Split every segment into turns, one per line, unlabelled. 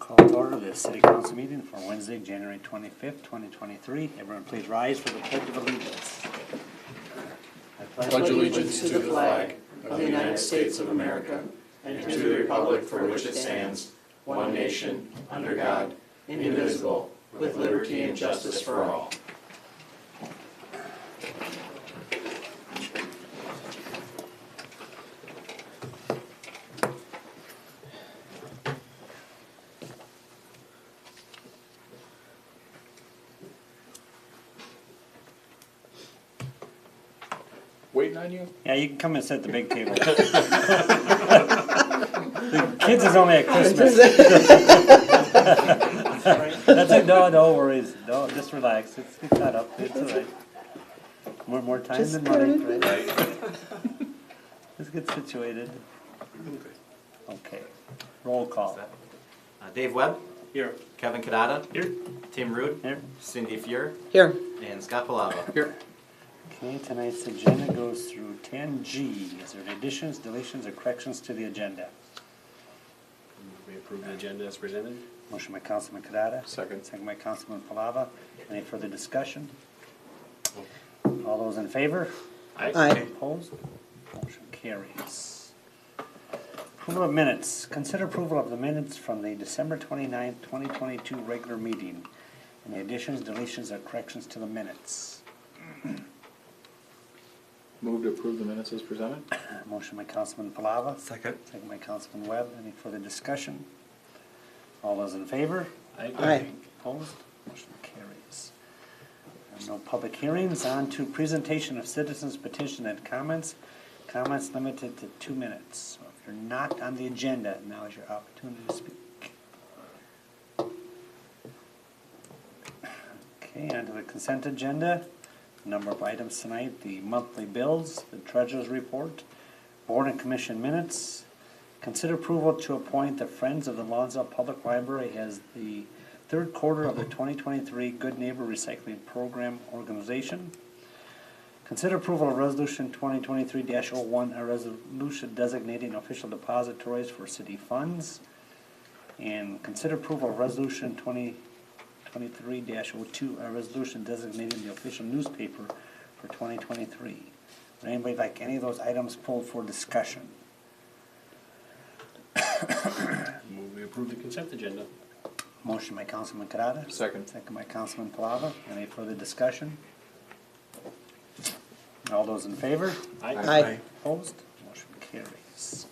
Call to order the City Council meeting for Wednesday, January 25th, 2023. Everyone please rise for the Pledge of Allegiance.
I pledge allegiance to the flag of the United States of America and to the republic for which it stands, one nation, under God, indivisible, with liberty and justice for all.
Waiting on you?
Yeah, you can come and sit at the big table. The kids is only at Christmas. That's it. No worries. No, just relax. It's caught up. It's all right. More time than money, right? Let's get situated. Okay. Roll call.
Dave Webb.
Here.
Kevin Kadada.
Here.
Tim Root.
Here.
Cindy Fuhr.
Here.
And Scott Palava.
Here.
Okay, tonight's agenda goes through 10G. Is there any additions, deletions, or corrections to the agenda?
We approve the agenda as presented.
Motion by Councilman Kadada.
Second.
Second by Councilman Palava. Any further discussion? All those in favor?
Aye.
Opposed? Motion carries. Approval of minutes. Consider approval of the minutes from the December 29th, 2022 regular meeting. Any additions, deletions, or corrections to the minutes?
Move to approve the minutes as presented.
Motion by Councilman Palava.
Second.
Second by Councilman Webb. Any further discussion? All those in favor?
Aye.
Opposed? Motion carries. No public hearings. On to presentation of citizens' petition and comments. Comments limited to 2 minutes. So if you're not on the agenda, now is your opportunity to speak. Okay, on to the consent agenda. Number of items tonight: the monthly bills, the treasurer's report, board and commission minutes. Consider approval to appoint the Friends of the Lonsdale Public Library as the third quarter of the 2023 Good Neighbor Recycling Program organization. Consider approval of Resolution 2023-01, a resolution designating official depositories for city funds. And consider approval of Resolution 2023-02, a resolution designating the official newspaper for 2023. Would anybody like any of those items pulled for discussion?
Move we approve the consent agenda.
Motion by Councilman Kadada.
Second.
Second by Councilman Palava. Any further discussion? All those in favor?
Aye.
Opposed? Motion carries.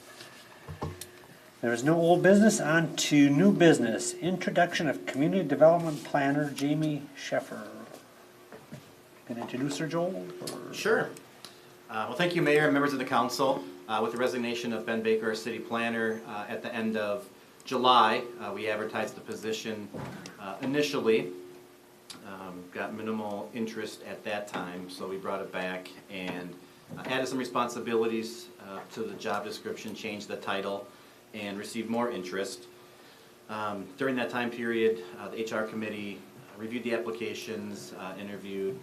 There is no old business. On to new business. Introduction of Community Development Planner Jamie Sheffer. Can you introduce her, Joel? Or?
Sure. Well, thank you, Mayor and members of the council. With the resignation of Ben Baker, our city planner, at the end of July, we advertised the position initially. Got minimal interest at that time, so we brought it back and added some responsibilities to the job description, changed the title, and received more interest. During that time period, the HR committee reviewed the applications, interviewed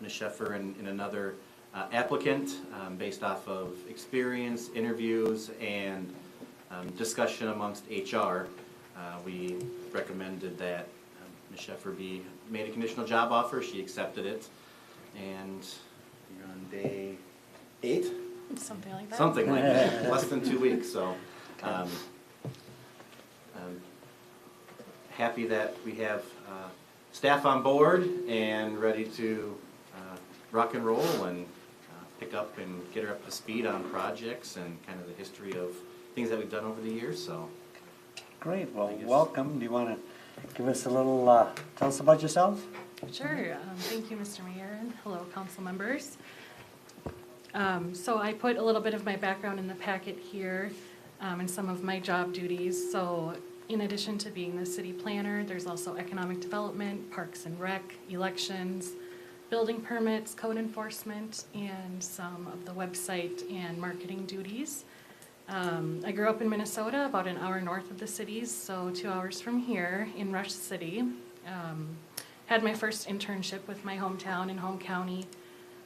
Ms. Sheffer and another applicant based off of experience, interviews, and discussion amongst HR. We recommended that Ms. Sheffer be made a conditional job offer. She accepted it, and you're on day 8?
Something like that.
Something like that, less than 2 weeks, so I'm happy that we have staff on board and ready to rock and roll and pick up and get her up to speed on projects and kind of the history of things that we've done over the years. So,
Great. Well, welcome. Do you want to give us a little, tell us about yourself?
Sure. Thank you, Mr. Mayor, and hello, council members. So I put a little bit of my background in the packet here and some of my job duties. So in addition to being the city planner, there's also economic development, parks and rec, elections, building permits, code enforcement, and some of the website and marketing duties. I grew up in Minnesota, about an hour north of the cities, so 2 hours from here in Rush City. Had my first internship with my hometown in home county,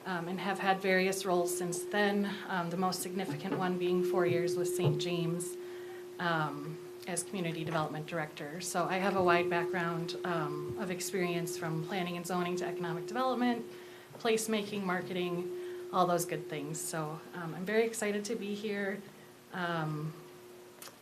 and have had various roles since then, the most significant one being 4 years with St. James. as Community Development Director. So I have a wide background of experience from planning and zoning to economic development, placemaking, marketing, all those good things. So I'm very excited to be here.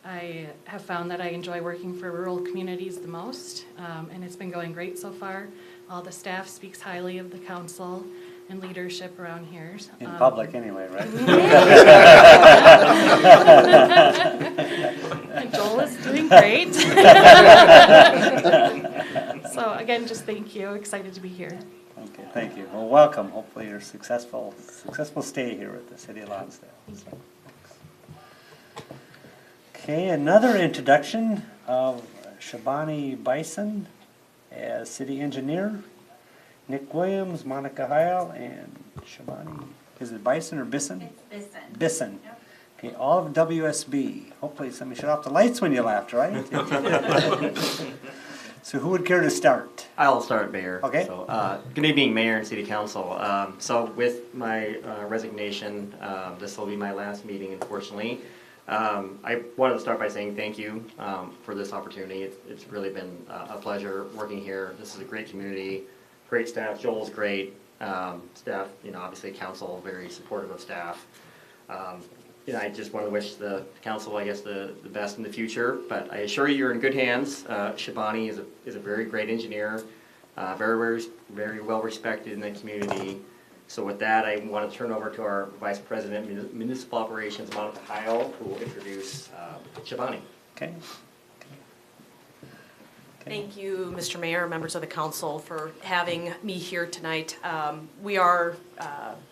I have found that I enjoy working for rural communities the most, and it's been going great so far. All the staff speaks highly of the council and leadership around here.
In public anyway, right?
And Joel is doing great. So again, just thank you. Excited to be here.
Okay, thank you. Well, welcome. Hopefully you're successful stay here at the City of Lonsdale. So, okay, another introduction of Shabani Bison as city engineer. Nick Williams, Monica Heil, and Shabani. Is it Bison or Bison?
It's Bison.
Bison.
Yep.
Okay, all of WSB. Hopefully somebody shut off the lights when you laughed, right? So who would care to start?
I'll start, Mayor.
Okay.
So, good evening, Mayor and City Council. So with my resignation, this will be my last meeting, unfortunately. I wanted to start by saying thank you for this opportunity. It's really been a pleasure working here. This is a great community, great staff. Joel's great. Staff, obviously council, very supportive of staff. I just want to wish the council, I guess, the best in the future, but I assure you you're in good hands. Shabani is a very great engineer, very well respected in the community. So with that, I want to turn over to our Vice President, Municipal Operations, Monica Heil, who will introduce Shabani.
Okay.
Thank you, Mr. Mayor, members of the council, for having me here tonight. We are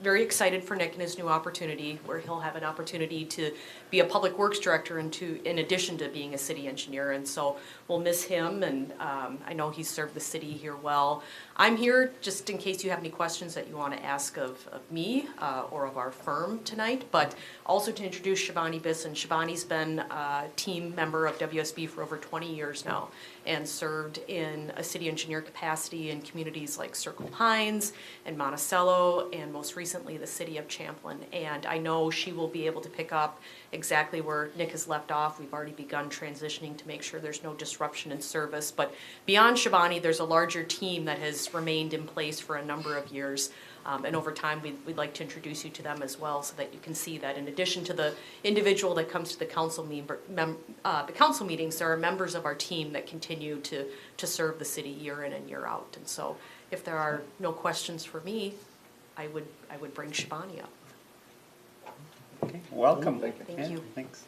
very excited for Nick and his new opportunity, where he'll have an opportunity to be a public works director in addition to being a city engineer. And so we'll miss him, and I know he's served the city here well. I'm here just in case you have any questions that you want to ask of me or of our firm tonight, but also to introduce Shabani Bison. Shabani's been a team member of WSB for over 20 years now, and served in a city engineer capacity in communities like Circle Pines and Monticello, and most recently the city of Champlin. And I know she will be able to pick up exactly where Nick has left off. We've already begun transitioning to make sure there's no disruption in service. But beyond Shabani, there's a larger team that has remained in place for a number of years. And over time, we'd like to introduce you to them as well, so that you can see that in addition to the individual that comes to the council meetings, there are members of our team that continue to serve the city year in and year out. And so if there are no questions for me, I would bring Shabani up.
Okay. Welcome.
Thank you.
Thanks.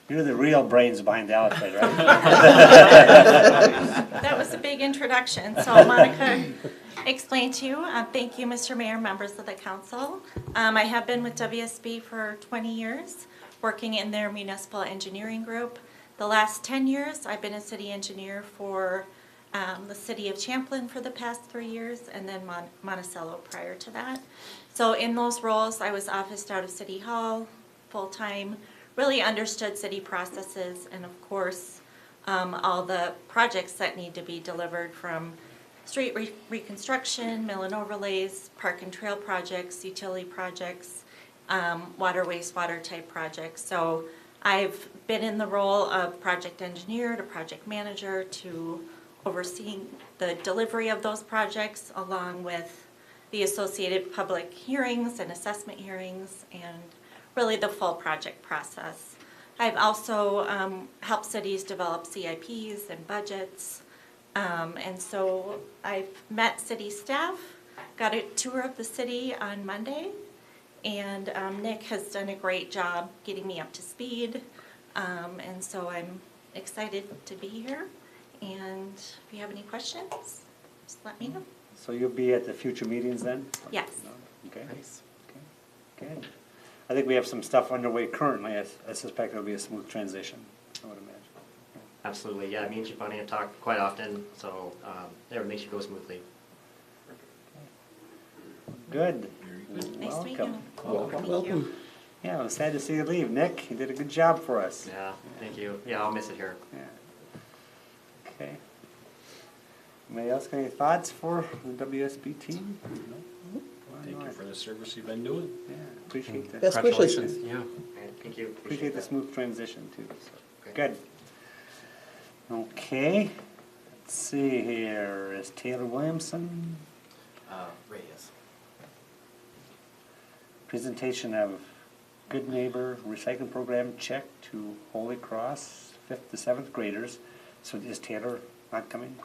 You're the real brains behind the outfit, right?
That was a big introduction. So Monica explained to you. Thank you, Mr. Mayor, members of the council. I have been with WSB for 20 years, working in their municipal engineering group. The last 10 years, I've been a city engineer for the city of Champlin for the past 3 years, and then Monticello prior to that. So in those roles, I was officed out of City Hall, full-time, really understood city processes, and of course, all the projects that need to be delivered, from street reconstruction, mill and overlays, park and trail projects, utility projects, water, wastewater type projects. So I've been in the role of project engineer to project manager to overseeing the delivery of those projects, along with the associated public hearings and assessment hearings, and really the full project process. I've also helped cities develop CIPs and budgets, and so I've met city staff, got a tour of the city on Monday, and Nick has done a great job getting me up to speed, and so I'm excited to be here. And if you have any questions, just let me know.
So you'll be at the future meetings then?
Yes.
Okay. Nice. Okay. Good. I think we have some stuff underway currently. I suspect it'll be a smooth transition, I would imagine.
Absolutely, yeah. Me and Shabani have talked quite often, so everything should go smoothly.
Good.
Nice to meet you.
Welcome.
Thank you.
Yeah, I'm sad to see you leave, Nick. You did a good job for us.
Yeah, thank you. Yeah, I'll miss it here.
Yeah. Okay. Anybody else got any thoughts for the WSB team? No?
Thank you for the service you've been doing.
Yeah, appreciate that.
Best wishes.
Yeah. Thank you.
Appreciate the smooth transition too, so,
Okay.
good. Okay, let's see here, is Taylor Williamson,
Reyes.
presentation of Good Neighbor Recycling Program check to Holy Cross, 5th to 7th graders. So is Taylor not coming?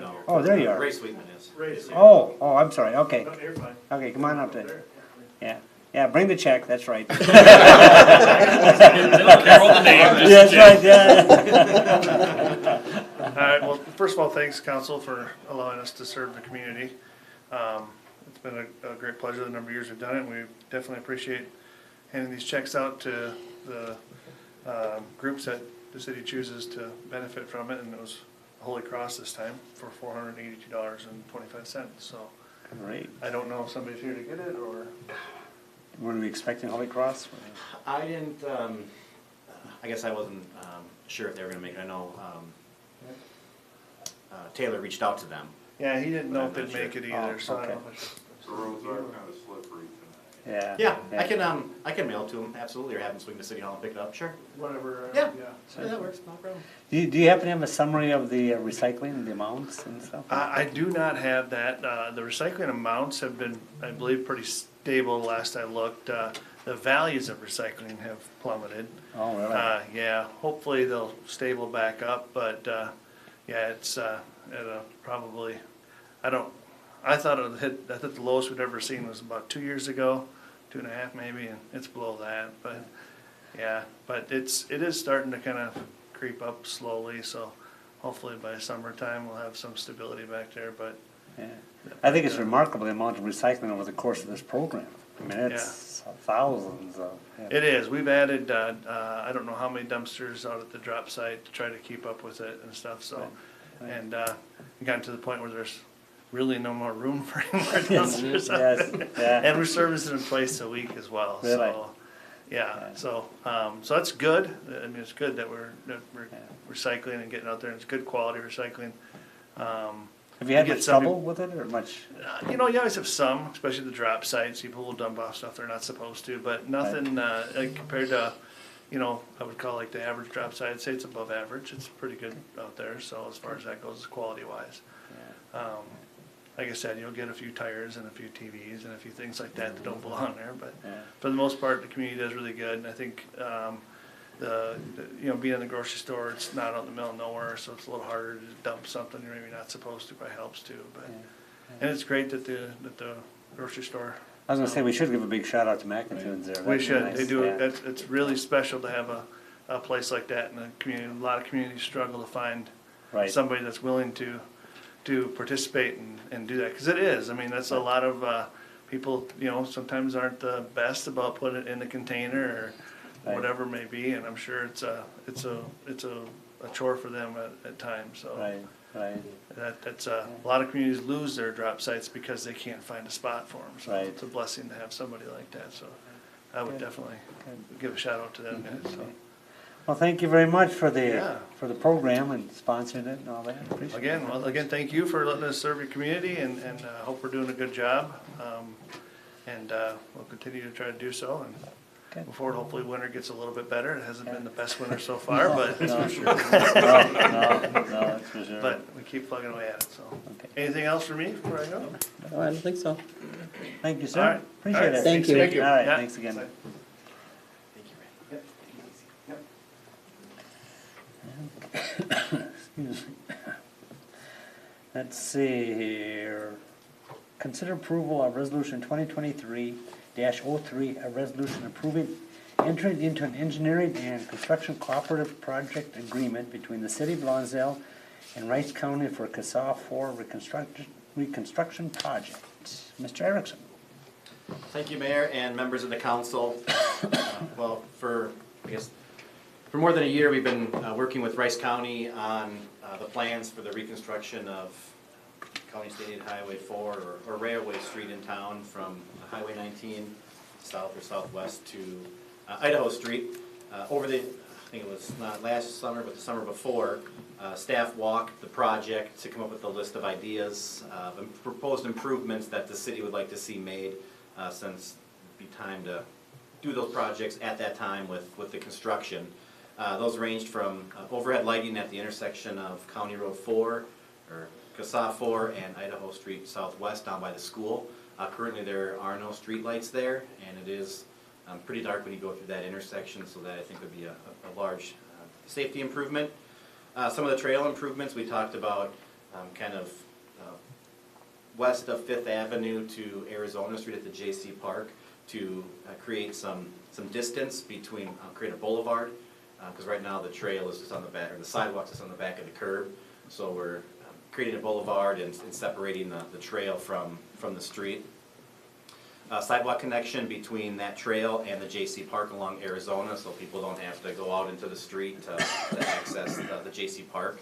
No.
Oh, there you are.
Ray Sweetman is.
Oh, I'm sorry, okay.
No, you're fine.
Okay, come on up there. Yeah, bring the check, that's right.
They don't care about the name, just
Yeah, that's right, yeah.
All right, well, first of all, thanks, council, for allowing us to serve the community. It's been a great pleasure the number of years we've done it, and we definitely appreciate handing these checks out to the groups that the city chooses to benefit from it, and it was Holy Cross this time for $482.25, so
Great.
I don't know if somebody's here to get it, or,
Were we expecting Holy Cross?
I didn't, I guess I wasn't sure if they were gonna make it. I know Taylor reached out to them.
yeah, he didn't know
I'm
if they'd
not sure.
make it either,
Oh,
so I don't know
okay.
if it's.
The roads are kind of slippery tonight.
Yeah.
Yeah, I can mail it to them, absolutely, or have them swing to City Hall and pick it up, sure.
Whatever,
Yeah.
yeah.
Yeah, that works, no problem.
Do you happen to have a summary of the recycling, the amounts and stuff?
I do not have that. The recycling amounts have been, I believe, pretty stable last I looked. The values of recycling have plummeted.
Oh, really?
Yeah, hopefully they'll stable back up, but, yeah, it's, at a probably, I thought the lowest we'd ever seen was about 2 years ago, 2.5 maybe, and it's below that, but, yeah, but it is starting to kind of creep up slowly, so hopefully by summertime we'll have some stability back there, but,
Yeah. I think it's remarkable the amount of recycling over the course of this program. I mean, it's thousands of. Yeah.
it is. We've added, I don't know how many dumpsters out at the drop site to try to keep up with it and stuff, so.
Right.
And, we gotten to the point where there's really no more room for any more
Yes,
dumpsters.
yes, yeah.
And we're servicing them twice a week as well,
Really?
so, yeah, so that's good. I mean, it's good that we're recycling and getting out there, and it's good quality recycling.
Have you had
get
much
some-
trouble with it or much?
You know, you always have some, especially the drop sites. People will dump off stuff they're not supposed to, but nothing, like compared to, you know, I would call like the average drop site, I'd say it's above average. It's pretty good out there, so as far as that goes, quality wise. Like I said, you'll get a few tires and a few TVs and a few things like that don't belong there, but
Yeah.
for the most part, the community does really good, and I think, you know, being in the grocery store, it's not out in the middle of nowhere, so it's a little harder to dump something you're maybe not supposed to, probably helps too, but, and it's great that the grocery store.
I was gonna say, we should give a big shout out to McIntoons there.
We
That'd be
should,
nice,
they do,
yeah.
it's really special to have a place like that in the community. A lot of communities struggle to find
Right.
somebody that's willing to participate and do that, because it is, I mean, that's a lot of, people, you know, sometimes aren't the best about putting it in the container or
Right.
whatever it may be, and I'm sure it's a chore for them at times, so.
Right.
That's, a lot of communities lose their drop sites because they can't find a spot for them, so
Right.
it's a blessing to have somebody like that, so I would
Good.
definitely give a shout out to them guys, so.
Well, thank you very much for
Yeah.
the program and sponsoring it and all that. Appreciate it.
Again, thank you for letting us serve your community, and hope we're doing a good job. And we'll continue to try to do so, and
Good.
move forward. Hopefully winter gets a little bit better. It hasn't been the best winter so far, but,
No, that's for sure.
but we keep plugging away at it, so.
Okay.
Anything else for me before I go?
No, I don't think so.
Thank you,
All
sir.
right.
Appreciate
All right.
it.
Thank you.
Thank you.
All right,
Yeah.
thanks again.
Thank you, Ray.
Excuse me. Let's see here. Consider approval of resolution 2023-03, a resolution approving entering into an engineering and construction cooperative project agreement between the city of Lonsdale and Rice County for CASA 4 reconstruction project. Mr. Erickson.
Thank you, Mayor and members of the council. Well, for more than a year, we've been working with Rice County on the plans for the reconstruction of County State Highway 4 or Railway Street in town from Highway 19 south or southwest to Idaho Street. Over the, I think it was not last summer, but the summer before, staff walked the project to come up with a list of ideas of proposed improvements that the city would like to see made, since it'd be time to do those projects at that time with the construction. Those ranged from overhead lighting at the intersection of County Road 4, or CASA 4, and Idaho Street Southwest down by the school. Currently there are no street lights there, and it is pretty dark when you go through that intersection, so that I think would be a large safety improvement. Some of the trail improvements we talked about, kind of west of 5th Avenue to Arizona Street at the J.C. Park, to create some distance between, create a boulevard, because right now the trail is just on the back, or the sidewalk's just on the back of the curb. So we're creating a boulevard and separating the trail from the street. Sidewalk connection between that trail and the J.C. Park along Arizona, so people don't have to go out into the street to access the J.C. Park.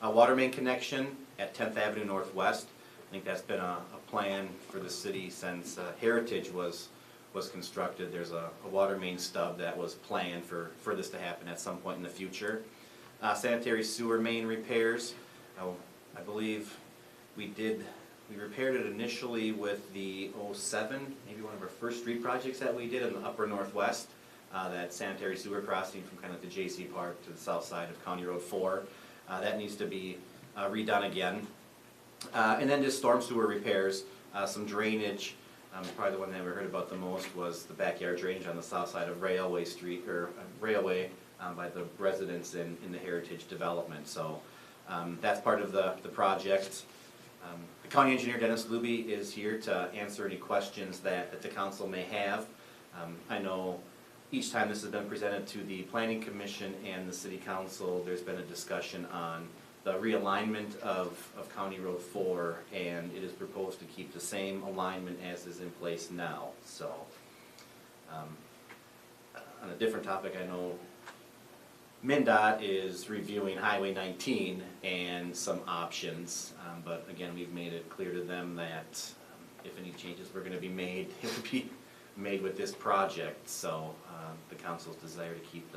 Water main connection at 10th Avenue Northwest. I think that's been a plan for the city since Heritage was constructed. There's a water main stub that was planned for this to happen at some point in the future. Sanitary sewer main repairs. I believe we repaired it initially with the 07, maybe one of our first street projects that we did in the upper northwest. That sanitary sewer crossing from kind of the J.C. Park to the south side of County Road 4. That needs to be redone again. And then just storm sewer repairs, some drainage. Probably the one that we heard about the most was the backyard drainage on the south side of Railway Street, or Railway, by the residents in the Heritage development. So that's part of the project. The county engineer, Dennis Luby, is here to answer any questions that the council may have. I know each time this has been presented to the Planning Commission and the City Council, there's been a discussion on the realignment of County Road 4, and it is proposed to keep the same alignment as is in place now. So, on a different topic, I know MnDOT is reviewing Highway 19 and some options, but again, we've made it clear to them that if any changes were going to be made, it would be made with this project. So the council's desire to keep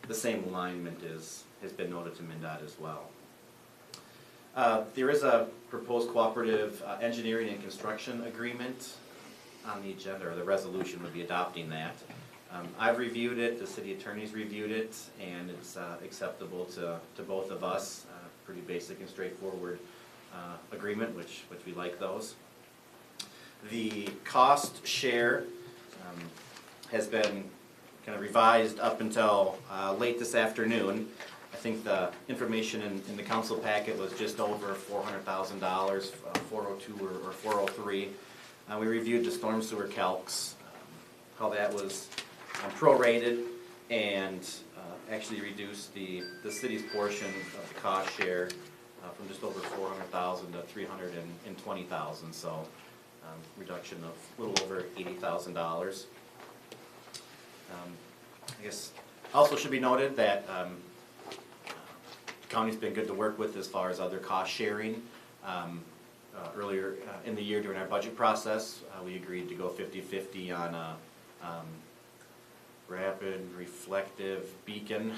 the same alignment has been noted to MnDOT as well. There is a proposed cooperative engineering and construction agreement on the agenda, or the resolution would be adopting that. I've reviewed it, the city attorney's reviewed it, and it's acceptable to both of us. Pretty basic and straightforward agreement, which we like those. The cost share has been kind of revised up until late this afternoon. I think the information in the council packet was just over $400,000, 402 or 403. We reviewed the storm sewer calcs, how that was prorated, and actually reduced the city's portion of the cost share from just over $400,000 to $320,000. So reduction of a little over $80,000. I guess also should be noted that the county's been good to work with as far as other cost sharing. Earlier in the year during our budget process, we agreed to go 50-50 on a rapid reflective beacon,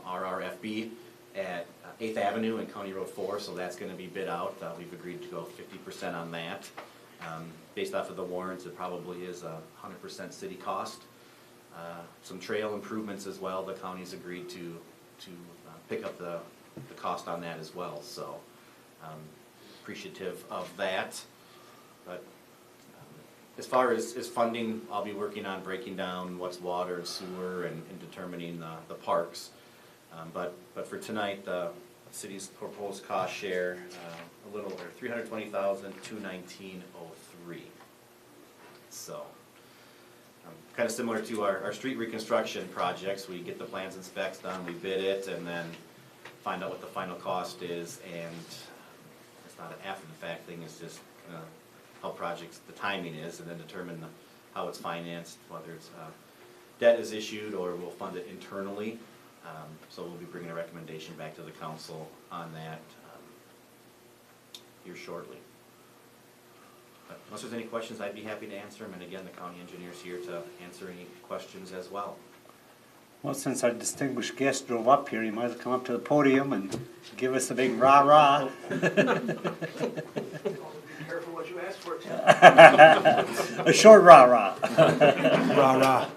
RRFB, at 8th Avenue and County Road 4, so that's going to be bid out. We've agreed to go 50% on that. Based off of the warrants, it probably is 100% city cost. Some trail improvements as well, the county's agreed to pick up the cost on that as well, so appreciative of that. But as far as funding, I'll be working on breaking down what's water and sewer and determining the parks. But for tonight, the city's proposed cost share, a little over $320,219.03. So, kind of similar to our street reconstruction projects. We get the plans and specs done, we bid it, and then find out what the final cost is. And it's not an after the fact thing, it's just how projects, the timing is, and then determine how it's financed, whether it's debt is issued or we'll fund it internally. So we'll be bringing a recommendation back to the council on that here shortly. But unless there's any questions, I'd be happy to answer them. And again, the county engineer's here to answer any questions as well.
Well, since our distinguished guest drove up here, you might as well come up to the podium and give us a big rah-rah.
Be careful what you
you asked for it.
A short rah-rah.
Rah-rah.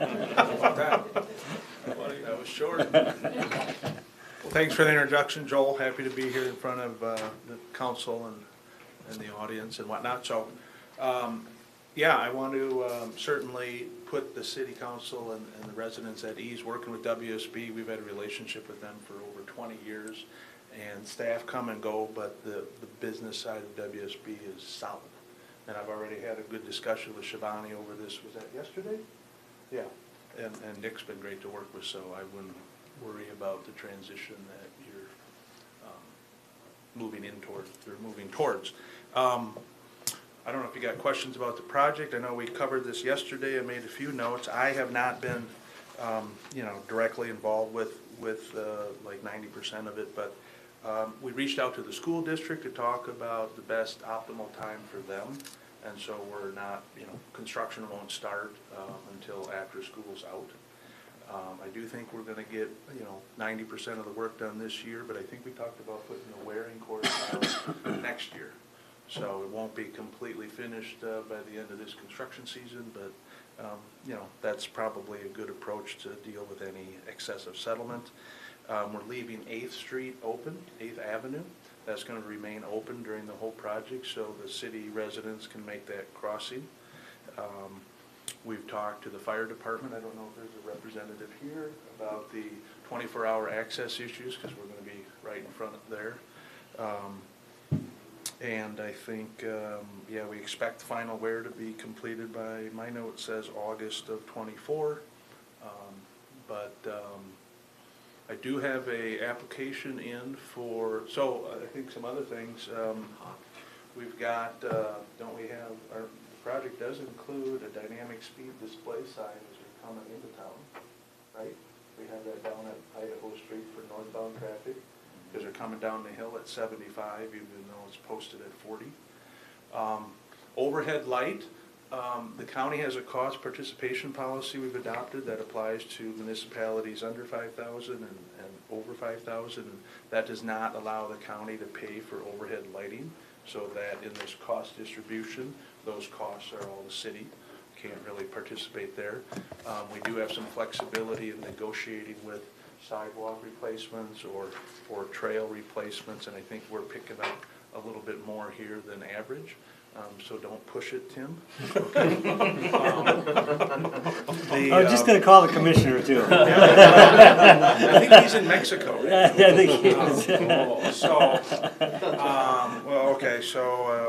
That was short.
Well, thanks for the introduction, Joel. Happy to be here in front of the council and the audience and whatnot. So, yeah, I want to certainly put the city council and the residents at ease. Working with WSB, we've had a relationship with them for over 20 years, and staff come and go, but the business side of WSB is solid. And I've already had a good discussion with Shivani over this. Was that yesterday? Yeah. And Nick's been great to work with, so I wouldn't worry about the transition that you're moving towards. I don't know if you got questions about the project. I know we covered this yesterday. I made a few notes. I have not been, directly involved with like 90% of it, but we reached out to the school district to talk about the best optimal time for them. And so we're not, construction won't start until after school's out. I do think we're gonna get, 90% of the work done this year, but I think we talked about putting the wearing course out next year. So it won't be completely finished by the end of this construction season, but, that's probably a good approach to deal with any excessive settlement. We're leaving 8th Street open, 8th Avenue. That's going to remain open during the whole project so the city residents can make that crossing. We've talked to the fire department. I don't know if there's a representative here about the 24-hour access issues because we're going to be right in front of there. And I think, we expect final wear to be completed by, my note says August of '24. I do have a application in for, so I think some other things, we've got, don't we have, our project does include a dynamic speed display sign as you're coming into town, right? We have that down at Idaho Street for northbound traffic, because they're coming down the hill at 75, even though it's posted at 40. Overhead light. The county has a cost participation policy we've adopted that applies to municipalities under 5,000 and over 5,000. And that does not allow the county to pay for overhead lighting, so that in this cost distribution, those costs are all the city. Can't really participate there. We do have some flexibility in negotiating with sidewalk replacements or trail replacements, and I think we're picking up a little bit more here than average. So don't push it, Tim.
I'm just going to call the commissioner too.
I think he's in Mexico. Right?
Yeah, I think he is.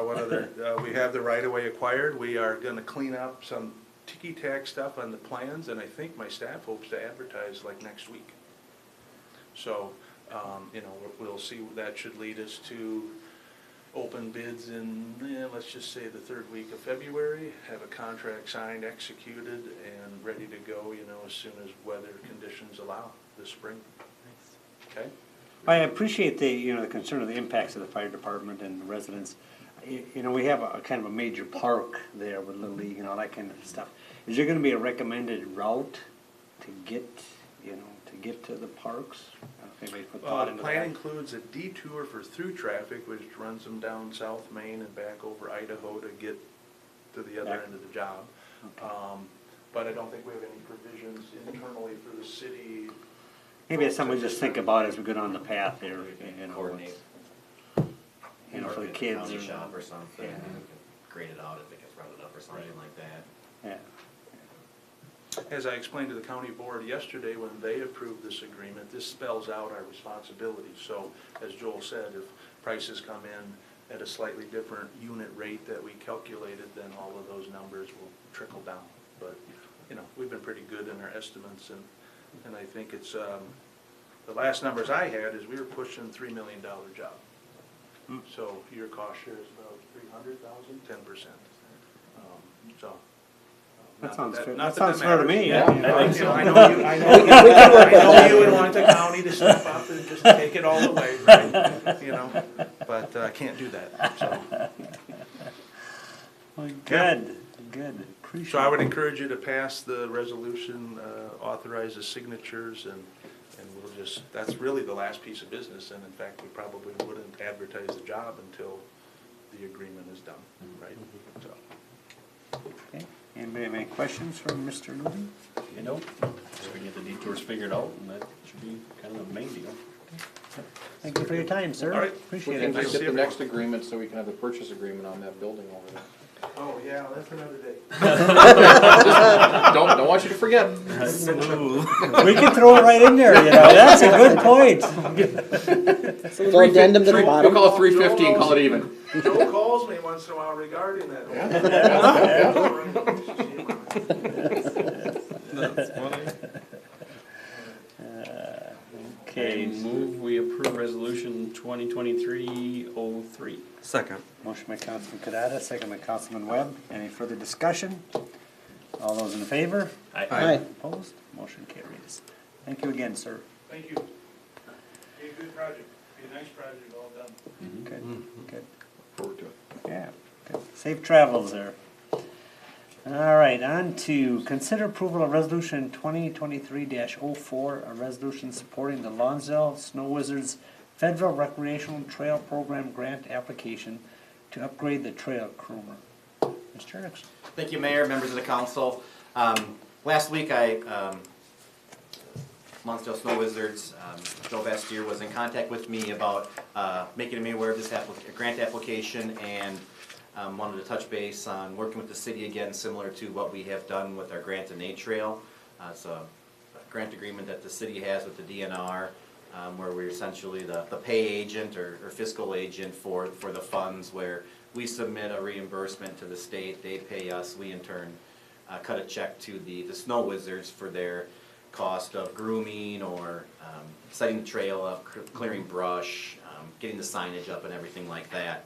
What other? We have the right-of-way acquired. We are going to clean up some ticky-tack stuff on the plans, and I think my staff hopes to advertise like next week. So, we'll see. That should lead us to open bids in, let's just say the 3rd week of February, have a contract signed, executed, and ready to go, as soon as weather conditions allow this spring. Okay?
I appreciate the concern of the impacts of the fire department and the residents. We have a kind of a major park there with Little League and all that kind of stuff. Is there going to be a recommended route to get to the parks?
The plan includes a detour for through traffic, which runs them down South Main and back over Idaho to get to the other end of the job. Okay. But I don't think we have any provisions internally for the city.
Maybe it's something we just think about as we go down the path there.
Coordinate.
For the kids.
County shop or something, and we can grade it out if it gets rounded up or something like that.
Yeah.
As I explained to the county board yesterday when they approved this agreement, this spells out our responsibility. So, as Joel said, if prices come in at a slightly different unit rate that we calculated, then all of those numbers will trickle down. But, we've been pretty good in our estimates, and I think it's, the last numbers I had is we were pushing $3 million job. So your cost share is about 300,000, 10%.
That sounds fair.
That
sounds fair to me.
I know you would want the county to step up and just take it all away, right? But I can't do that. So.
Well, good. Appreciate
So I would encourage you to pass the resolution, authorize the signatures, and we'll that's really the last piece of business. And in fact, we probably wouldn't advertise the job until the agreement is done, right? So.
Okay. Anybody have any questions for Mr. Newby?
You know, so we get the detours figured out, and that should be kind of the main deal.
Thank you for your time, sir.
All right.
Appreciate
We can
it.
Nice
just
to
get
see
the
everyone.
next agreement so we can have the purchase agreement on that building over there.
Oh, yeah, that's another day.
Don't want you to forget.
We can throw it right in there, you know, that's a good point.
So addendum to the bottom. We'll call it 350 and call it even.
Joe calls me once in a while regarding that.
Okay,
Okay,
move we approve resolution 2023-03.
Second.
motion by Councilman Kadada, second by Councilman Webb. Any further discussion? All those in favor?
Aye.
Opposed? Motion carries. Thank you again, sir.
Thank you. Be a good project, be a nice project, all done.
Good, good.
Forward to it.
Yeah, good. Safe travels there. All right, on to consider approval of resolution 2023-04, a resolution supporting the Lonsdale Snow Wizards Federal Recreational Trail Program grant application to upgrade the trail groomer. Mr. Erickson.
Thank you, Mayor, members of the council. Last week, Lonsdale Snow Wizards, Joe Vestier was in contact with me about making me aware of this grant application, and wanted to touch base on working with the city again, similar to what we have done with our grant and aid trail. It's a grant agreement that the city has with the DNR, where we're essentially the pay agent or fiscal agent for the funds, where we submit a reimbursement to the state, they pay us, we in turn cut a check to the Snow Wizards for their cost of grooming or setting the trail up, clearing brush, getting the signage up and everything like that.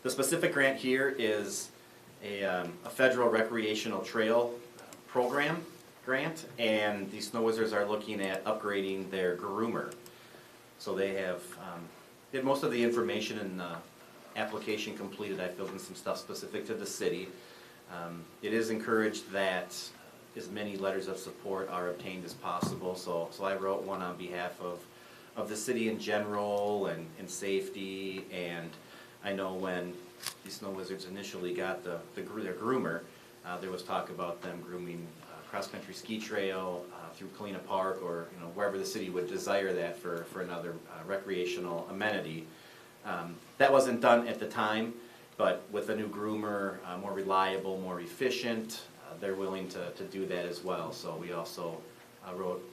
The specific grant here is a federal recreational trail program grant, and the Snow Wizards are looking at upgrading their groomer. So they have did most of the information in the application completed. I filled in some stuff specific to the city. It is encouraged that as many letters of support are obtained as possible. So I wrote one on behalf of the city in general and safety. And I know when the Snow Wizards initially got their groomer, there was talk about them grooming cross-country ski trail through Kalina Park, or wherever the city would desire that for another recreational amenity. That wasn't done at the time, but with a new groomer, more reliable, more efficient, they're willing to do that as well. So we also wrote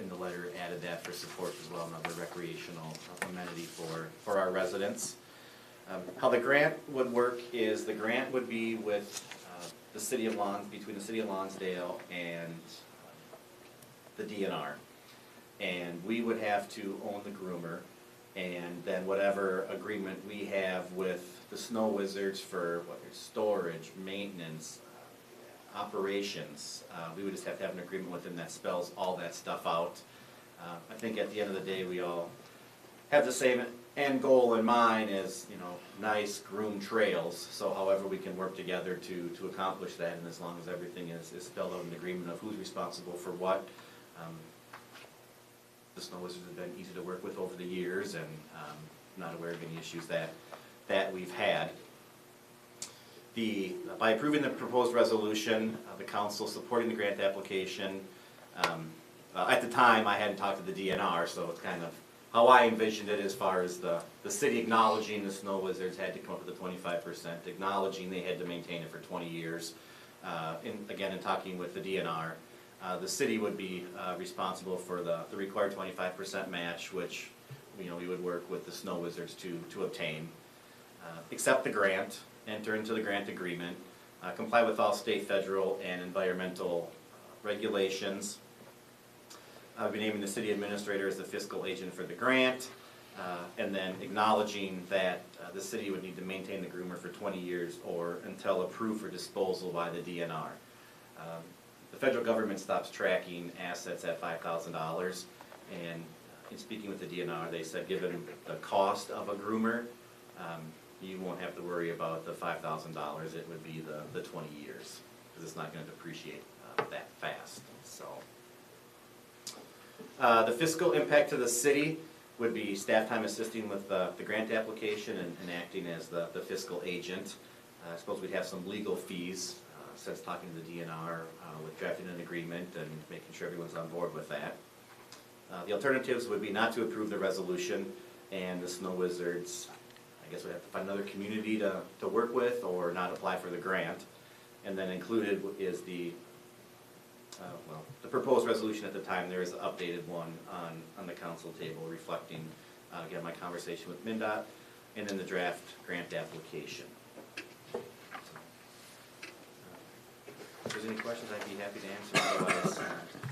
in the letter, added that for support as well, another recreational amenity for our residents. How the grant would work is the grant would be with the city of between the city of Lonsdale and the DNR. And we would have to own the groomer, and then whatever agreement we have with the Snow Wizards for whether it's storage, maintenance, operations, we would just have to have an agreement with them that spells all that stuff out. I think at the end of the day, we all have the same end goal in mind as, nice groomed trails. So however we can work together to accomplish that, and as long as everything is spelled out in the agreement of who's responsible for what. The Snow Wizards have been easy to work with over the years, and not aware of any issues that we've had. By approving the proposed resolution, the council supporting the grant application, at the time I hadn't talked to the DNR, so it's kind of how I envisioned it, as far as the city acknowledging the Snow Wizards had to come up with the 25%, acknowledging they had to maintain it for 20 years. In talking with the DNR, the city would be responsible for the required 25% match, which we would work with the Snow Wizards to obtain. Accept the grant, enter into the grant agreement, comply with all state, federal, and environmental regulations. I'll be naming the city administrator as the fiscal agent for the grant, and then acknowledging that the city would need to maintain the groomer for 20 years or until approved for disposal by the DNR. The federal government stops tracking assets at $5,000, and in speaking with the DNR, they said given the cost of a groomer, you won't have to worry about the $5,000. It would be the 20 years, because it's not going to depreciate that fast. So the fiscal impact to the city, would be staff time assisting with the grant application and acting as the fiscal agent. I suppose we'd have some legal fees, since talking to the DNR with drafting an agreement and making sure everyone's on board with that. The alternatives would be not to approve the resolution, and the Snow Wizards, I guess we'd have to find another community to work with or not apply for the grant. And then included is the proposed resolution at the time. There is an updated one on the council table reflecting, again, my conversation with MnDOT and then the draft grant application. If there's any questions, I'd be happy to answer. Otherwise,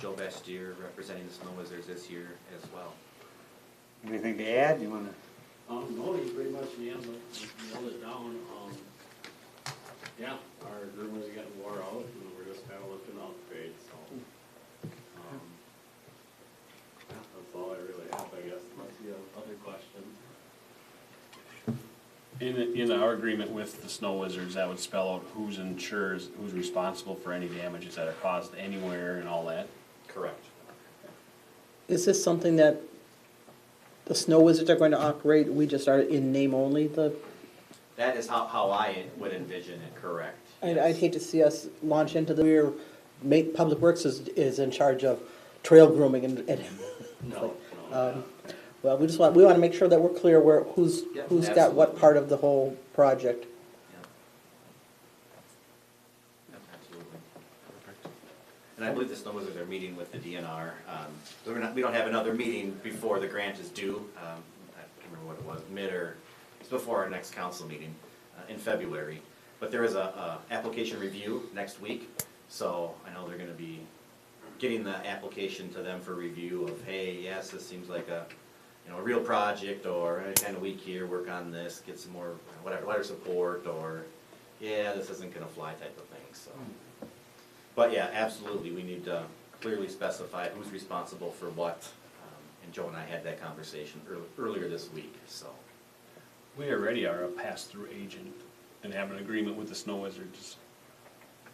Joe Bastier representing the Snow Wizards this year as well.
Anything to add? You wanna?
No, you pretty much nailed it down. Yeah, our groomers are getting wore out, and we're just kind of looking to upgrade, so. Yeah, that's all I really have, I guess, unless you have other questions. In our agreement with the Snow Wizards, that would spell out who's insures, who's responsible for any damages that are caused anywhere and all that?
Correct.
Is this something that the Snow Wizards are going to operate? We just are in name only,
That is how I would envision it, correct.
I'd hate to see us launch into Public Works is in charge of trail grooming and.
No.
Well, we want to make sure that we're clear who's got what part of the whole project.
Absolutely. And I believe the Snow Wizards are meeting with the DNR. So we don't have another meeting before the grant is due. I can't remember what it was, it's before our next council meeting in February. But there is a application review next week, so I know they're gonna be getting the application to them for review of, hey, yes, this seems like a real project, or kind of weak here, work on this, get some more, whatever support, or, yeah, this isn't gonna fly type of thing, so. But yeah, absolutely, we need to clearly specify who's responsible for what, and Joe and I had that conversation earlier this week, so.
We already are a pass-through agent and have an agreement with the Snow Wizards,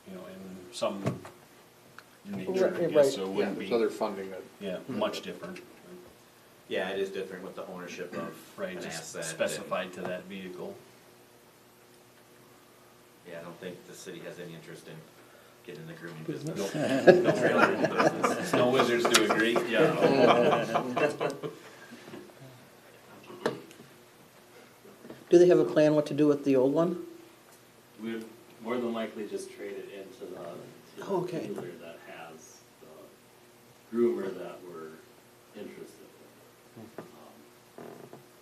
in some nature, I guess, so it wouldn't be.
So they're funding it.
Yeah, much different.
Yeah, it is different with the ownership of
Right,
an
just
asset.
specified to that vehicle.
Yeah, I don't think the city has any interest in getting in the grooming business.
Nope.
No trailer business.
Snow Wizards do a great job.
Do they have a plan what to do with the old one?
We'd more than likely just trade it into the
Okay.
dealer that has the groomer that we're interested in.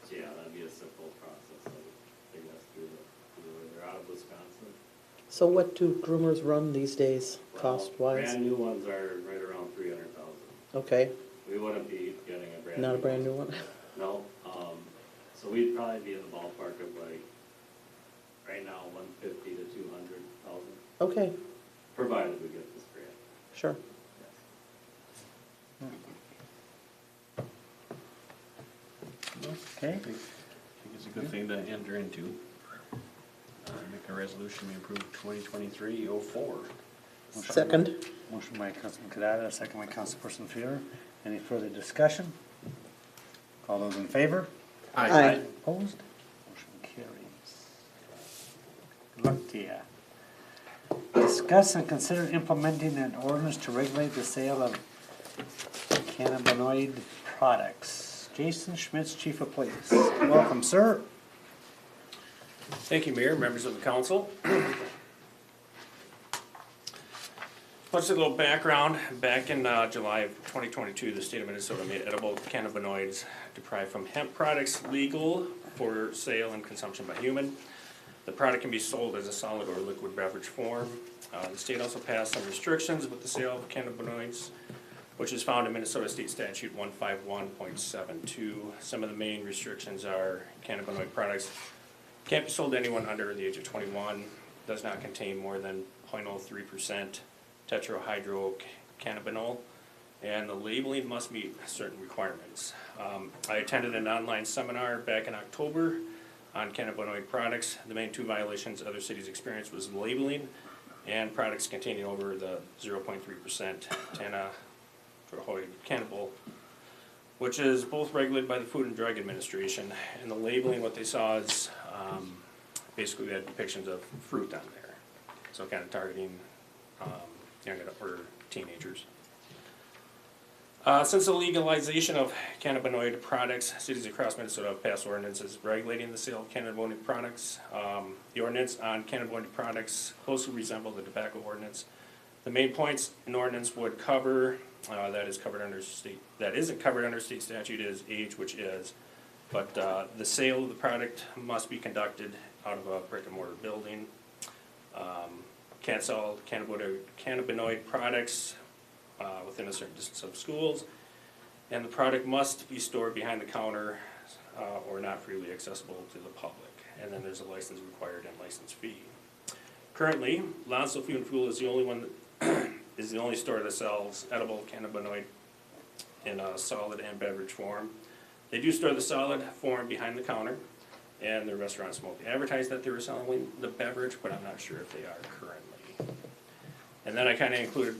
So yeah, that'd be a simple process, I guess, through the dealer. They're out of Wisconsin.
So what do groomers run these days,
Well,
cost-wise?
Brand new ones are right around 300,000.
Okay,
We wouldn't be getting a brand new.
not a brand new one?
No, so we'd probably be in the ballpark of right now, 150 to 200,000,
Okay,
provided we get this grant.
sure.
Okay.
I think it's a good thing to enter into. Make a resolution, we approve 2023-04.
Second.
Motion by Councilman Kadada, second by Councilperson Fielder. Any further discussion? All those in favor?
Aye.
Opposed? Motion carries. Good luck to ya. Discuss and consider implementing an ordinance to regulate the sale of cannabinoid products. Jason Schmitz, Chief of Police. Welcome, sir.
Thank you, Mayor, members of the council. Just a little background. Back in July of 2022, the state of Minnesota made edible cannabinoids derived from hemp products legal for sale and consumption by human. The product can be sold as a solid or liquid beverage form. The state also passed some restrictions with the sale of cannabinoids, which is found in Minnesota State Statute 151.72. Some of the main restrictions are cannabinoid products can't be sold to anyone under the age of 21, does not contain more than 0.03% tetrahydrocannabinol, and the labeling must meet certain requirements. I attended an online seminar back in October on cannabinoid products. The main two violations other cities experienced was labeling and products containing over the 0.3% tetrahydrocannabinol which is both regulated by the Food and Drug Administration. And the labeling, what they saw is basically they had depictions of fruit on there. So kind of targeting young adult or teenagers. Since the legalization of cannabinoid products, cities across Minnesota have passed ordinances regulating the sale of cannabinoid products. The ordinance on cannabinoid products closely resemble the tobacco ordinance. The main points an ordinance would cover that isn't covered under state statute is age, which is, but the sale of the product must be conducted out of a brick and mortar building. Can't sell cannabinoid products within a certain distance of schools, and the product must be stored behind the counter or not freely accessible to the public. And then there's a license required and license fee. Currently, Lonsdale Food and Fuel is the only one is the only store that sells edible cannabinoid in a solid and beverage form. They do store the solid form behind the counter, and the restaurant smoke advertised that they were selling the beverage, but I'm not sure if they are currently. And then I kind of included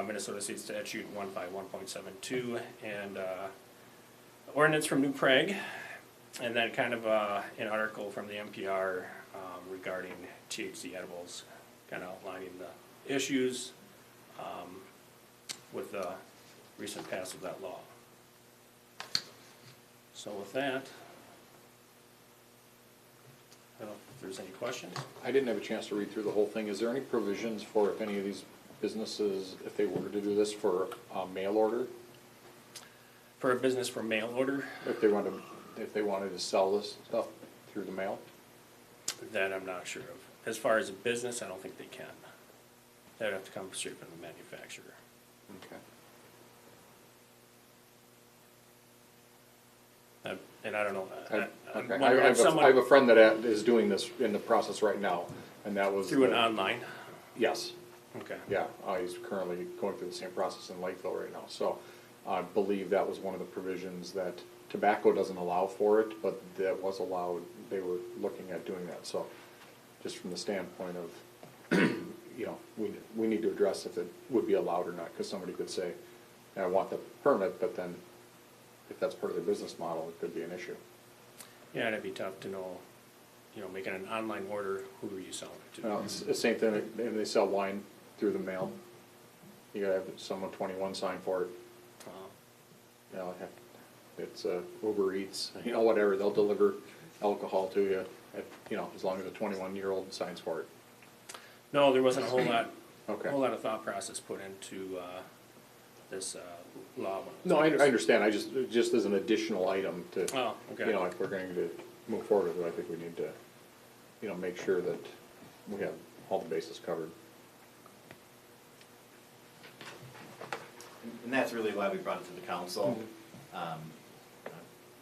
Minnesota State Statute 151.72 and ordinance from New Prague, and then kind of an article from the NPR regarding THC edibles, kind of outlining the issues with the recent pass of that law. So with that, I don't know if there's any questions.
I didn't have a chance to read through the whole thing. Is there any provisions for if any of these businesses, if they were to do this for mail order?
For a business for mail order?
If they wanted to sell this stuff through the mail?
That I'm not sure of. As far as a business, I don't think they can. They'd have to come straight from the manufacturer.
Okay.
And I don't know.
Okay. I have a friend that is doing this in the process right now, and that was.
Through an online?
Yes.
Okay.
Yeah, he's currently going through the same process in Lakeville right now. So I believe that was one of the provisions that tobacco doesn't allow for it, but that was allowed. They were looking at doing that. So just from the standpoint of, you know, we need to address if it would be allowed or not, because somebody could say, I want the permit, but then if that's part of their business model, it could be an issue.
Yeah, and it'd be tough to know, you know, making an online order, who are you selling it to?
Well, it's the same thing, if they sell wine through the mail, you gotta have someone 21 sign for it. You know, it's Uber Eats, you know, whatever, they'll deliver alcohol to you, you know, as long as a 21-year-old signs for it.
No, there wasn't a whole lot,
Okay.
whole lot of thought process put into this law.
No, I understand, I just as an additional item to,
Oh, okay.
you know, if we're going to move forward with it, I think we need to, you know, make sure that we have all the bases covered.
And that's really why we brought it to the council. I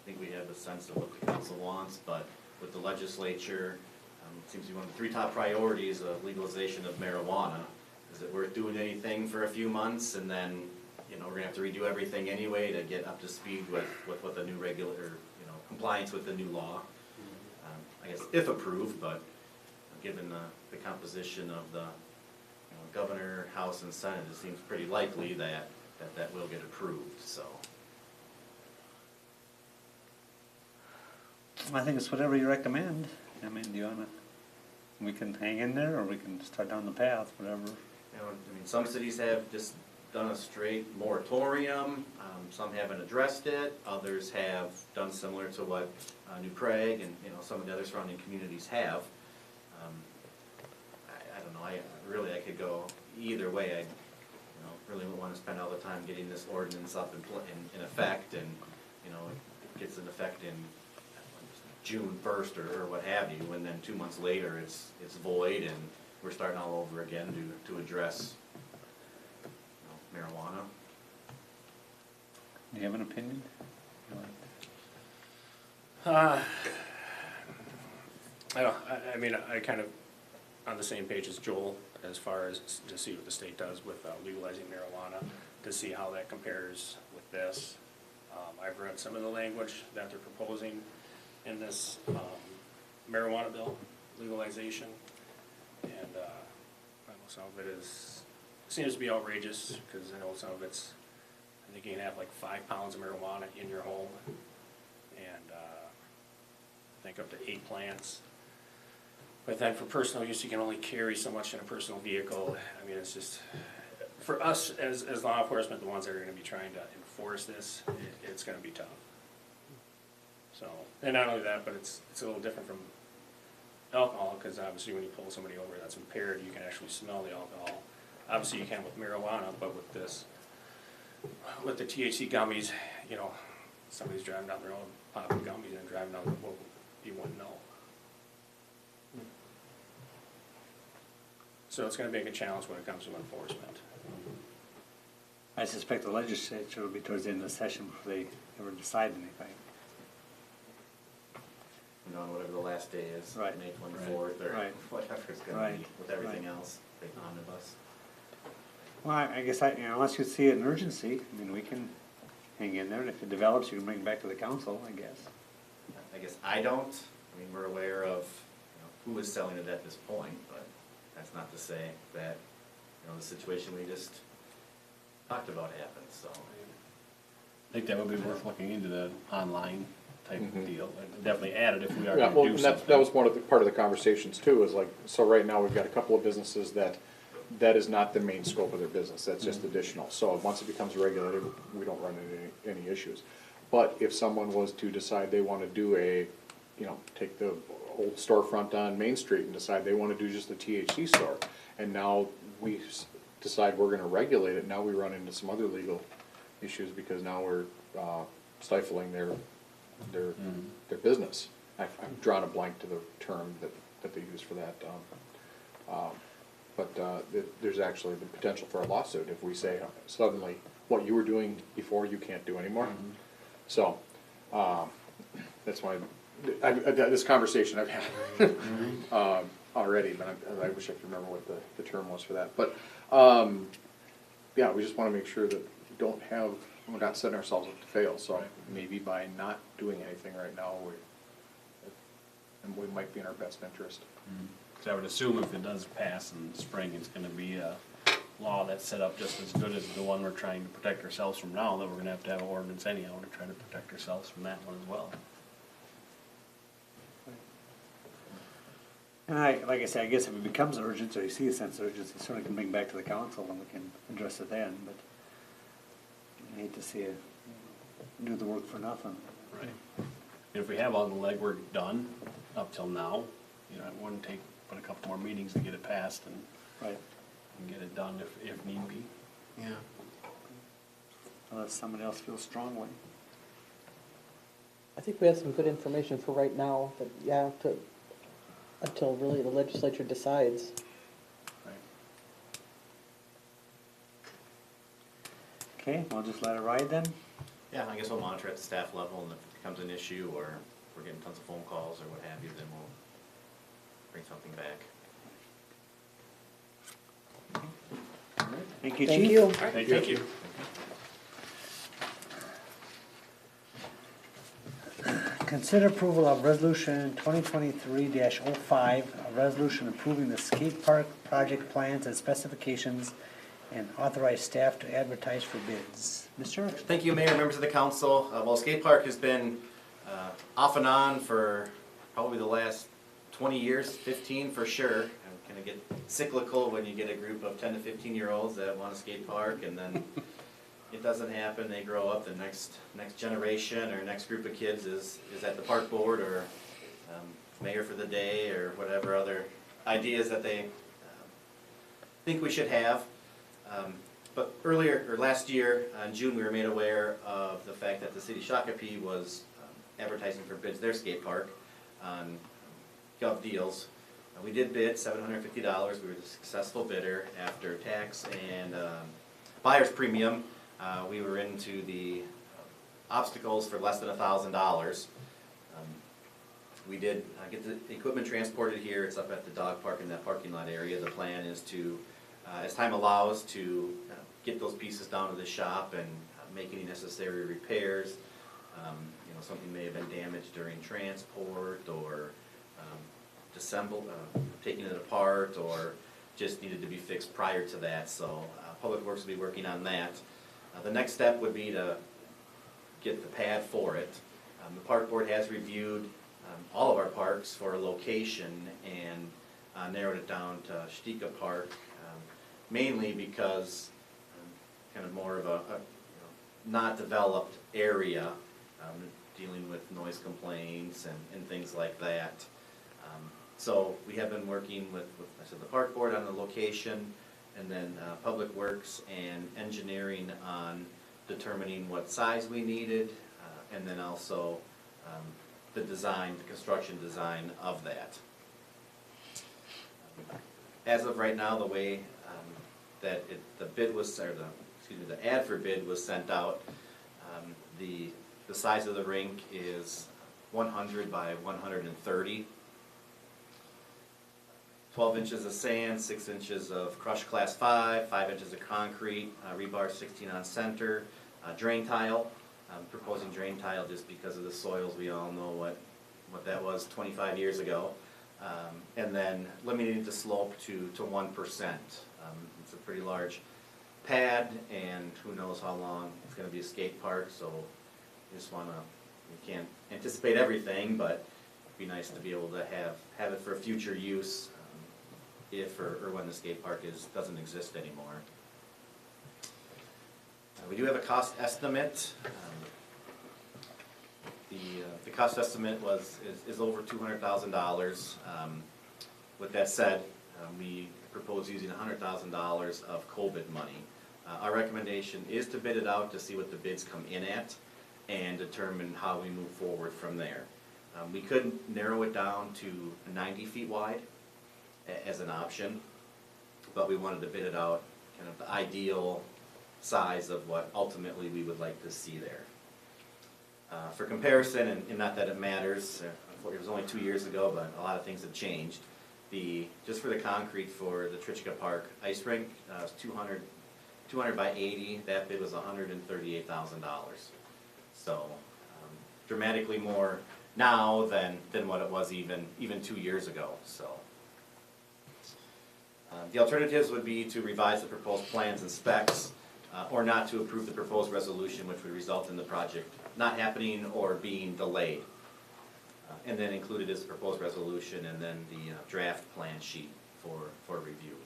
think we have a sense of what the council wants, but with the legislature, it seems to be one of the three top priorities of legalization of marijuana. Is it worth doing anything for a few months and then, you know, we're gonna have to redo everything anyway to get up to speed with what the new you know, compliance with the new law. I guess if approved, but given the composition of the governor, House, and Senate, it seems pretty likely that will get approved, so.
I think it's whatever you recommend. I mean, do you wanna, we can hang in there, or we can start down the path, whatever.
You know, I mean, some cities have just done a straight moratorium, some haven't addressed it, others have done similar to what New Prague and, you know, some of the other surrounding communities have. I don't know, I could go either way. I really wouldn't want to spend all the time getting this ordinance up in effect, and, you know, it gets in effect in June 1st or what have you, and then 2 months later it's void and we're starting all over again to address, you know, marijuana.
Do you have an opinion?
I mean, I kind of on the same page as Joel as far as to see what the state does with legalizing marijuana, to see how that compares with this. I've read some of the language that they're proposing in this marijuana bill, legalization, and I know some of it seems to be outrageous, because I know some of it's I think you can have like 5 pounds of marijuana in your home, and I think up to 8 plants. But then for personal use, you can only carry so much in a personal vehicle. I mean, it's just, for us as law enforcement, the ones that are gonna be trying to enforce this, it's gonna be tough. So, and not only that, but it's a little different from alcohol, because obviously when you pull somebody over that's impaired, you can actually smell the alcohol. Obviously you can with marijuana, but with this, with the THC gummies, you know, somebody's driving down the road, popping gummies and driving down the road, you wouldn't know. So it's gonna be a good challenge when it comes to enforcement.
I suspect the legislature will be towards the end of the session before they ever decide anything.
You know, whatever the last day is,
Right.
May 24th, or
Right.
whatever it's gonna
Right.
be, with everything
Right.
else, big omnibus.
Well, I guess unless you see an urgency, I mean, we can hang in there, and if it develops, you can bring it back to the council, I guess.
I guess I don't, I mean, we're aware of, who is selling it at this point, but that's not to say that, the situation we just talked about happened, so.
I think that would be worth looking into, the online type deal, and definitely add it if we are
Yeah,
gonna
well,
do
and
something.
that was part of the conversations too, is like, so right now, we've got a couple of businesses that is not the main scope of their business, that's just additional. So once it becomes regulated, we don't run into any issues. But if someone was to decide they wanna do take the old storefront on Main Street and decide they wanna do just a THC store, and now we decide we're gonna regulate it, now we run into some other legal issues, because now we're stifling their business. I've drawn a blank to the term that they use for that. But there's actually the potential for a lawsuit if we say suddenly what you were doing before you can't do anymore. So, that's why, this conversation I've had already, but I wish I could remember what the term was for that. But, yeah, we just wanna make sure that we're not setting ourselves up to fail, so maybe by not doing anything right now, we might be in our best interest.
So I would assume if it does pass in the spring, it's gonna be a law that's set up just as good as the one we're trying to protect ourselves from now, that we're gonna have to have an ordinance anyhow to try to protect ourselves from that one as well.
And like I said, I guess if it becomes urgent, or you see a sense of urgency, certainly can bring it back to the council and we can address it then, but I hate to see it do the work for nothing.
Right. If we have all the legwork done up till now, it wouldn't take but a couple more meetings to get it passed and
Right.
get it done if need be.
Yeah. Unless somebody else feels strongly.
I think we have some good information for right now, but yeah, until really the legislature decides.
Right.
Okay, we'll just let it ride then?
Yeah, I guess we'll monitor at the staff level, and if it becomes an issue, or if we're getting tons of phone calls or what have you, then we'll bring something back.
Thank you,
Thank
Chief.
you.
Thank you.
Consider approval of resolution 2023-05, a resolution approving the skate park project plans and specifications, and authorize staff to advertise for bids. Mr.
Thank you, Mayor, members of the council. Well, skate park has been off and on for probably the last 20 years, 15 for sure. Kind of get cyclical when you get a group of 10 to 15-year-olds that want a skate park, and then it doesn't happen. They grow up, the next generation or next group of kids is at the park board or mayor for the day or whatever other ideas that they think we should have. But last year, in June, we were made aware of the fact that the city of Shakopee was advertising for bids their skate park on Gov Deals. We did bid $750. We were the successful bidder after tax and buyer's premium. We were into the obstacles for less than $1,000. We did get the equipment transported here. It's up at the dog park in that parking lot area. The plan is to, as time allows, to get those pieces down to the shop and make any necessary repairs. Something may have been damaged during transport or taking it apart, or just needed to be fixed prior to that. So Public Works will be working on that. The next step would be to get the pad for it. The park board has reviewed all of our parks for a location and narrowed it down to Stika Park, mainly because kind of more of a not developed area, dealing with noise complaints and things like that. So we have been working with, I said, the park board on the location, and then Public Works and engineering on determining what size we needed, and then also the design, the construction design of that. As of right now, the way that the bid was, or the ad for bid was sent out, the size of the rink is 100 by 130. 12 inches of sand, 6 inches of crushed class 5, 5 inches of concrete, rebar 16 on center, drain tile. I'm proposing drain tile just because of the soils. We all know what that was 25 years ago. And then limiting the slope to 1%. It's a pretty large pad, and who knows how long it's going to be a skate park, so we just want to, we can't anticipate everything, but it'd be nice to be able to have it for future use if or when the skate park doesn't exist anymore. We do have a cost estimate. The cost estimate is over $200,000. With that said, we propose using $100,000 of COVID money. Our recommendation is to bid it out to see what the bids come in at and determine how we move forward from there. We could narrow it down to 90 feet wide as an option, but we wanted to bid it out kind of the ideal size of what ultimately we would like to see there. For comparison, and not that it matters, it was only 2 years ago, but a lot of things have changed. Just for the concrete for the Trichka Park ice rink, was 200 by 80, that bid was $138,000. So dramatically more now than what it was even 2 years ago. So the alternatives would be to revise the proposed plans and specs, or not to approve the proposed resolution, which would result in the project not happening or being delayed. And then included is the proposed resolution and then the draft plan sheet for review.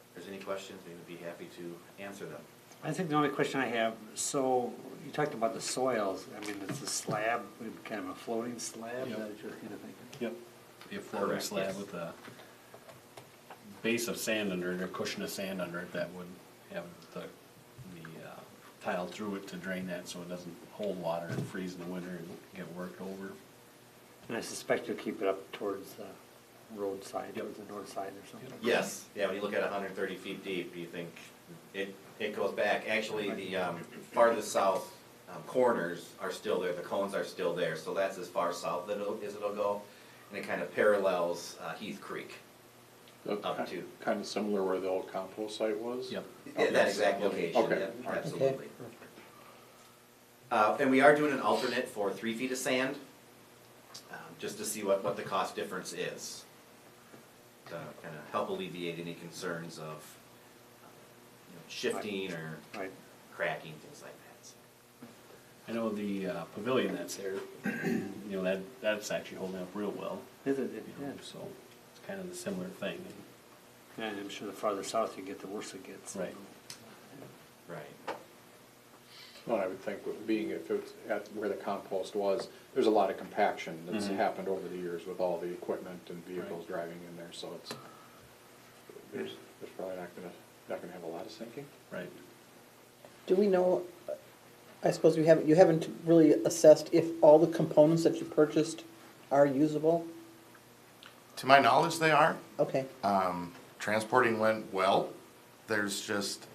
If there's any questions, we would be happy to answer them.
I think the only question I have, so you talked about the soils, I mean, it's a slab, kind of a floating slab,
Yep.
that you're kind of thinking?
Yep. Be a floating
Correct,
slab
yes.
with a base of sand under it, or cushion of sand under it that would have the tile through it to drain that so it doesn't hold water and freeze in the winter and get worked over.
And I suspect you'll keep it up towards the roadside,
Yep.
towards the north side or something?
Yes, yeah, when you look at 130 feet deep, you think it goes back. Actually, the farthest south corners are still there, the cones are still there, so that's as far south as it'll go. And it kind of parallels Heath Creek up to.
Kind of similar where the old compost site was?
Yep.
That exact location,
Okay.
yeah, absolutely. And we are doing an alternate for 3 feet of sand, just to see what the cost difference is. To kind of help alleviate any concerns of shifting or
Right.
cracking, things like that.
I know the pavilion that's there, that's actually holding up real well.
Is it? Yeah.
So it's kind of a similar thing.
And I'm sure the farther south you get, the worse it gets.
Right.
Right.
Well, I would think being if it's at where the compost was, there's a lot of compaction that's
Mhm.
happened over the years with all the equipment and vehicles driving in there, so there's probably not gonna have a lot of sinking.
Right.
Do we know, I suppose you haven't really assessed if all the components that you purchased are usable?
To my knowledge, they are.
Okay,
Transporting went well. There's just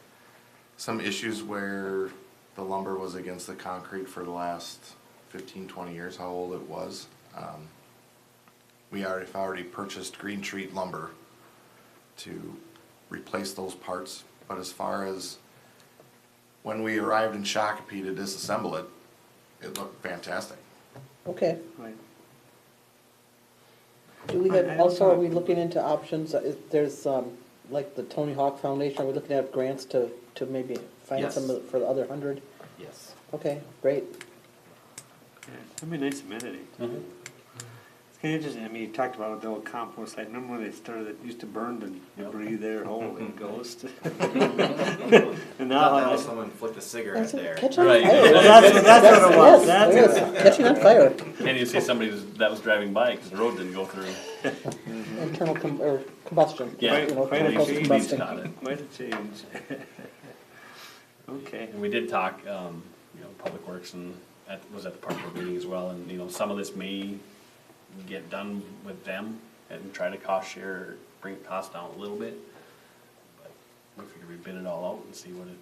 some issues where the lumber was against the concrete for the last 15, 20 years, how old it was. We've already purchased green treat lumber to replace those parts. But as far as when we arrived in Shakopee to disassemble it, it looked fantastic.
okay.
Right.
Do we
I
have,
don't
also, are
know.
we looking into options, there's, like the Tony Hawk Foundation, are we looking at grants to maybe find
Yes.
some for the other 100?
Yes.
Okay, great.
That'd be a nice amenity. It's kind of interesting, I mean, you talked about the old compost site, remember when they started, it used to burn the debris there, holy ghost. And now,
Now someone flicked a cigarette there.
Catch on
Right.
fire.
That's what it was.
Yes,
That's
yes, catching on fire.
And you see somebody that was driving by because the road didn't go through.
Internal combustion.
Yeah.
You know,
Quite a
chemical
change.
combustion.
Got it.
Quite a change. Okay.
And we did talk, Public Works was at the park board meeting as well, and, some of this may get done with them and try to cost share, or bring costs down a little bit. But we figured we'd bid it all out and see what it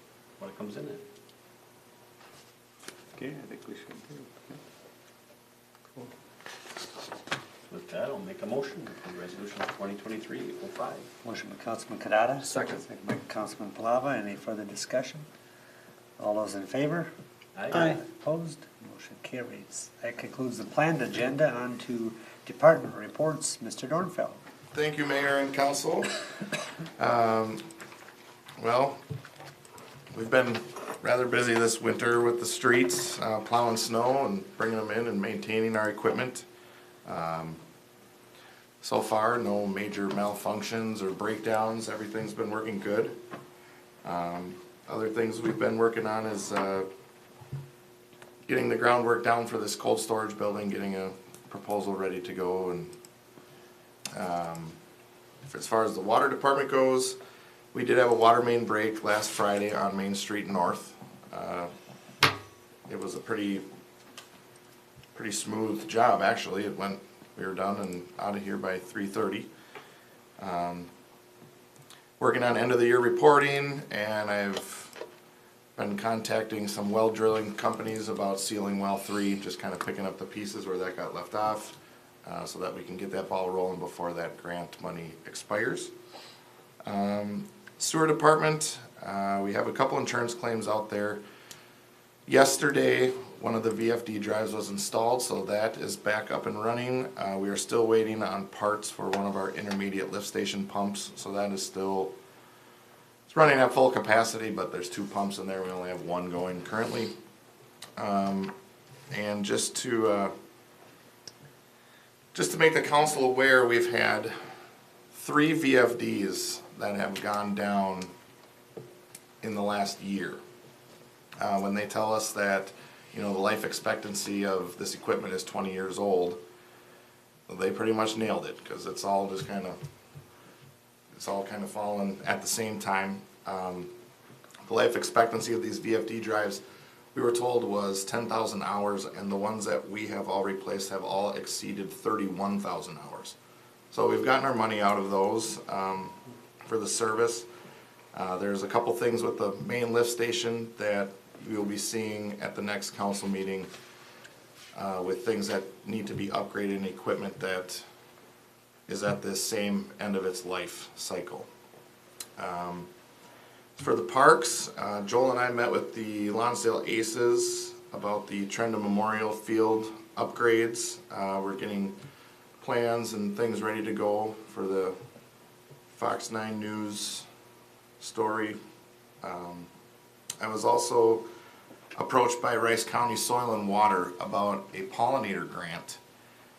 comes in at.
Okay, I think we should do.
With that, I'll make a motion for resolution 2023-05.
Motion by Councilman Kadada.
Second.
Second by Councilman Palava. Any further discussion? All those in favor?
Aye.
Opposed? Motion carries. That concludes the planned agenda. On to department reports. Mr. Dornfeld.
Thank you, Mayor and Council. Well, we've been rather busy this winter with the streets, plowing snow and bringing them in and maintaining our equipment. So far, no major malfunctions or breakdowns. Everything's been working good. Other things we've been working on is getting the groundwork down for this cold storage building, getting a proposal ready to go, and as far as the water department goes, we did have a water main break last Friday on Main Street North. It was a pretty smooth job, actually. We were done and out of here by 3:30. Working on end of the year reporting, and I've been contacting some well drilling companies about sealing well 3, just kind of picking up the pieces where that got left off, so that we can get that ball rolling before that grant money expires. Sewer department, we have a couple insurance claims out there. Yesterday, one of the VFD drives was installed, so that is back up and running. We are still waiting on parts for one of our intermediate lift station pumps, so that is still, it's running at full capacity, but there's 2 pumps in there, we only have 1 going currently. And just to make the council aware, we've had 3 VFDs that have gone down in the last year. When they tell us that, the life expectancy of this equipment is 20 years old, they pretty much nailed it, because it's all kind of fallen at the same time. The life expectancy of these VFD drives, we were told, was 10,000 hours, and the ones that we have all replaced have all exceeded 31,000 hours. So we've gotten our money out of those for the service. There's a couple things with the main lift station that you'll be seeing at the next council meeting with things that need to be upgraded and equipment that is at this same end of its life cycle. For the parks, Joel and I met with the Lonsdale Aces about the Trenda Memorial Field upgrades. We're getting plans and things ready to go for the Fox 9 News story. I was also approached by Rice County Soil and Water about a pollinator grant.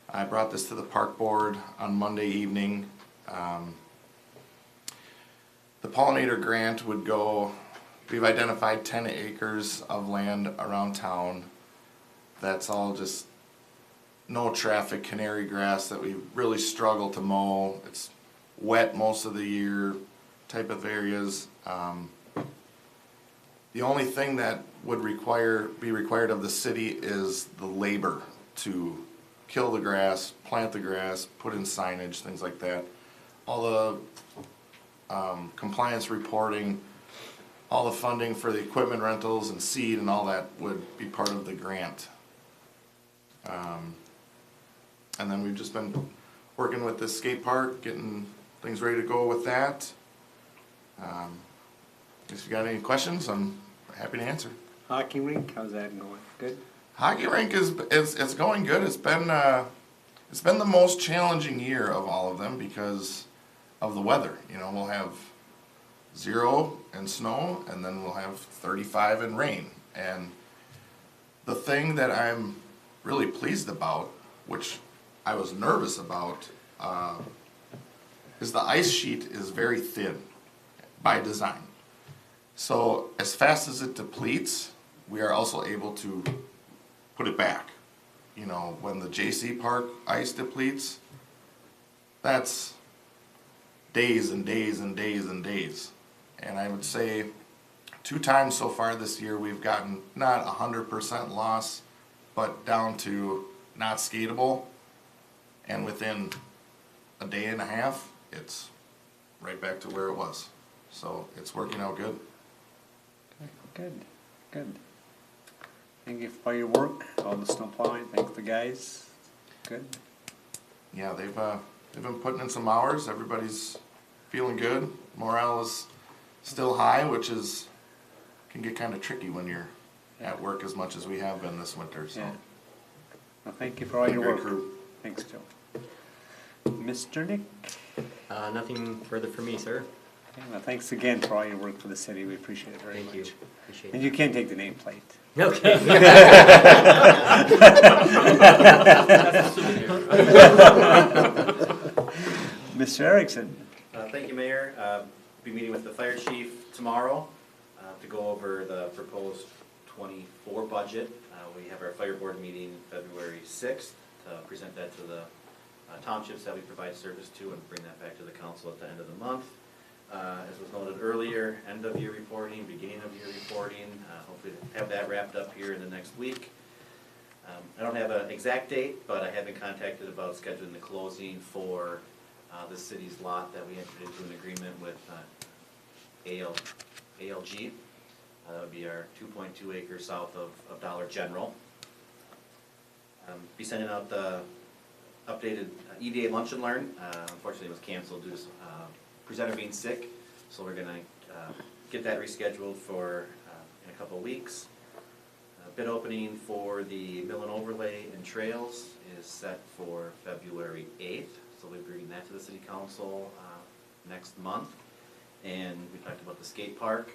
I brought this to the park board on Monday evening. The pollinator grant would go, we've identified 10 acres of land around town. That's all just no traffic canary grass that we really struggle to mow. It's wet most of the year type of areas. The only thing that would be required of the city is the labor to kill the grass, plant the grass, put in signage, things like that. All the compliance reporting, all the funding for the equipment rentals and seed and all that would be part of the grant. And then we've just been working with the skate park, getting things ready to go with that. If you got any questions, I'm happy to answer.
Hockey rink, how's that going? Good?
Hockey rink is going good. It's been the most challenging year of all of them because of the weather. We'll have
0 and snow, and then we'll have 35 and rain. And the thing that I'm really pleased about, which I was nervous about, is the ice sheet is very thin by design. So as fast as it depletes, we are also able to put it back. You know, when the JC Park ice depletes, that's days and days and days and days. And I would say 2 times so far this year we've gotten not 100% loss, but down to not skatable. And within a day and a half, it's right back to where it was. So it's working out good.
Good, good. Thank you for your work, all the snow plowing, thanks the guys. Good.
Yeah, they've been putting in some hours. Everybody's feeling good. Morale is still high, which is can get kind of tricky when you're at work as much as we have been this winter. So,
Yeah. Well, thank you for all your
Great
work.
crew.
Thanks, Joe. Mr. Nick?
Nothing further for me, sir.
Okay, well, thanks again for all your work for the city, we appreciate it very much.
Thank you. Appreciate
And
it.
you can take the nameplate.
Okay.
Mr. Erickson?
Thank you, Mayor. Be meeting with the fire chief tomorrow to go over the proposed '24 budget. We have our fire board meeting February 6th to present that to the townships that we provide service to and bring that back to the council at the end of the month. As was noted earlier, end of year reporting, beginning of year reporting, hopefully have that wrapped up here in the next week. I don't have an exact date, but I have been contacted about scheduling the closing for the city's lot that we entered into an agreement with ALG. That would be our 2.2 acres south of Dollar General. Be sending out the updated EDA Lunch and Learn. Unfortunately, it was canceled due to presenter being sick, so we're gonna get that rescheduled for in a couple of weeks. Bid opening for the mill and overlay and trails is set for February 8th, so we'll be bringing that to the city council next month. And we talked about the skate park.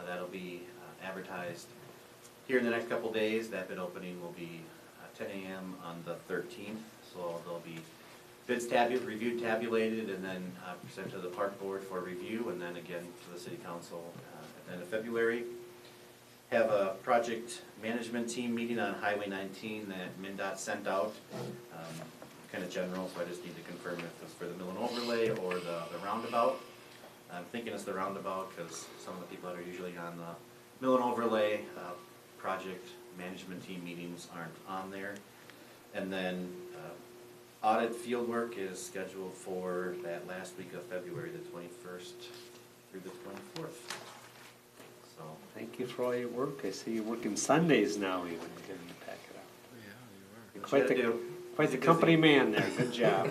That'll be advertised here in the next couple of days. That bid opening will be 10 a.m. on the 13th, so there'll be bids reviewed, tabulated, and then presented to the park board for review, and then again to the city council at the end of February. Have a project management team meeting on Highway 19 that MnDOT sent out, kind of general, so I just need to confirm if it's for the mill and overlay or the roundabout. I'm thinking it's the roundabout because some of the people that are usually on the mill and overlay project management team meetings aren't on there. And then audit field work is scheduled for that last week of February, the 21st through the 24th. So,
Thank you for all your work. I see you're working Sundays now even. Can you pack it up?
what
Quite
you gotta do.
Quite the
Busy.
company man there, good job.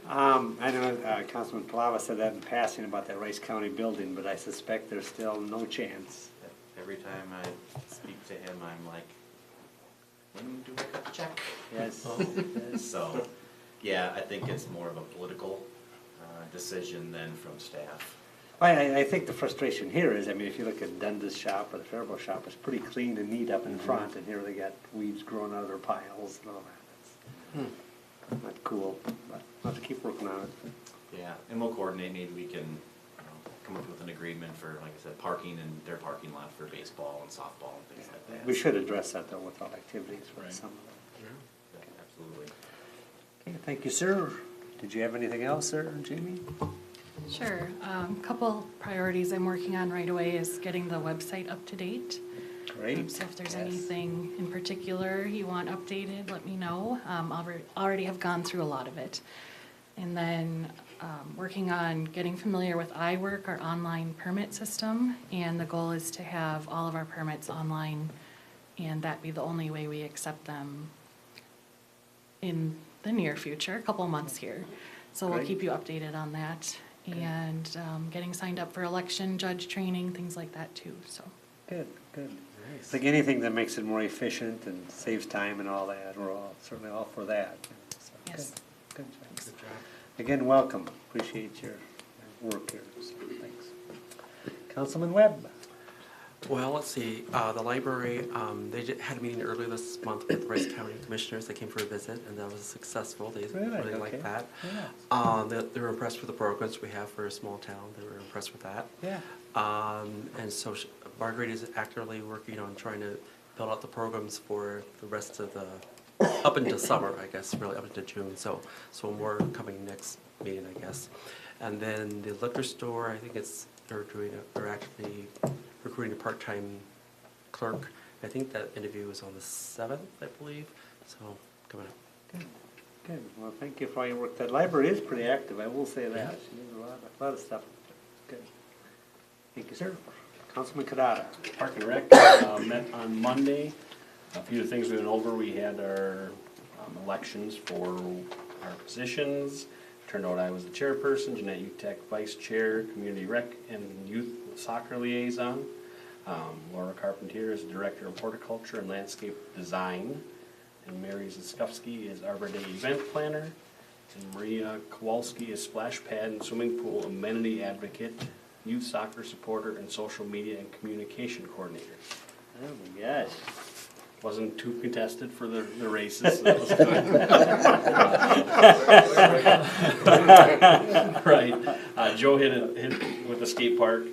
I know Councilman Palava said that in passing about that Rice County building, but I suspect there's still no chance.
Every time I speak to him, I'm like, when do I cut the check?
Yes.
So, yeah, I think it's more of a political decision than from staff.
I think the frustration here is, I mean, if you look at Dundas shop or the Faribault shop, it's pretty clean and neat up in front, and here they got weeds growing out of their piles and all that. It's not cool, but we'll have to keep working on it.
Yeah, and we'll coordinate, maybe we can come up with an agreement for, like I said, parking in their parking lot for baseball and softball and things like that.
We should address that though with all activities for some of them.
Yeah, absolutely.
Okay, thank you, sir. Did you have anything else, sir, Jamie?
Sure. Couple priorities I'm working on right away is getting the website up to date.
Great.
So if there's
Yes.
anything in particular you want updated, let me know. Already have gone through a lot of it. And then working on getting familiar with iWork, our online permit system. And the goal is to have all of our permits online and that be the only way we accept them in the near future, a couple months here. So we'll
Great.
keep you updated on that. And getting signed up for election judge training, things like that too, so.
Good, good. I think anything that makes it more efficient and saves time and all that, we're all, certainly all for that. So,
Yes.
Good, good job. Again, welcome. Appreciate your work here. So, thank Councilman Webb.
Well, let's see, the library, had a meeting earlier this month with the Rice County Commissioners. They came for a visit, and that was successful. They
Really?
really
Okay.
liked that.
Yeah.
They were impressed with the programs we have for a small town. They were impressed with that.
Yeah.
And so Marguerite is actively working on trying to build out the programs for the rest of the, up into summer, I guess, really up into June. So more coming next meeting, I guess. And then the liquor store, I think they're actually recruiting a part-time clerk. I think that interview is on the 7th, I believe, so coming up.
Good, good. Well, thank you for all your work. That library is pretty active, I will say that. She does a lot of stuff. Good. Thank you, sir. Councilman Kadada.
Park and Rec met on Monday. A few of the things we went over, we had our elections for our positions. Turned out I was the chairperson, Jeanette Utek vice chair, community rec and youth soccer liaison. Laura Carpentier is director of horticulture and landscape design. And Mary Zaskowski is Arbor Day event planner. And Maria Kowalski is splash pad and swimming pool amenity advocate, youth soccer supporter, and social media and communication coordinator.
Oh my gosh.
Wasn't too contested for the races, so that was good. Right. Joe hit with the skate park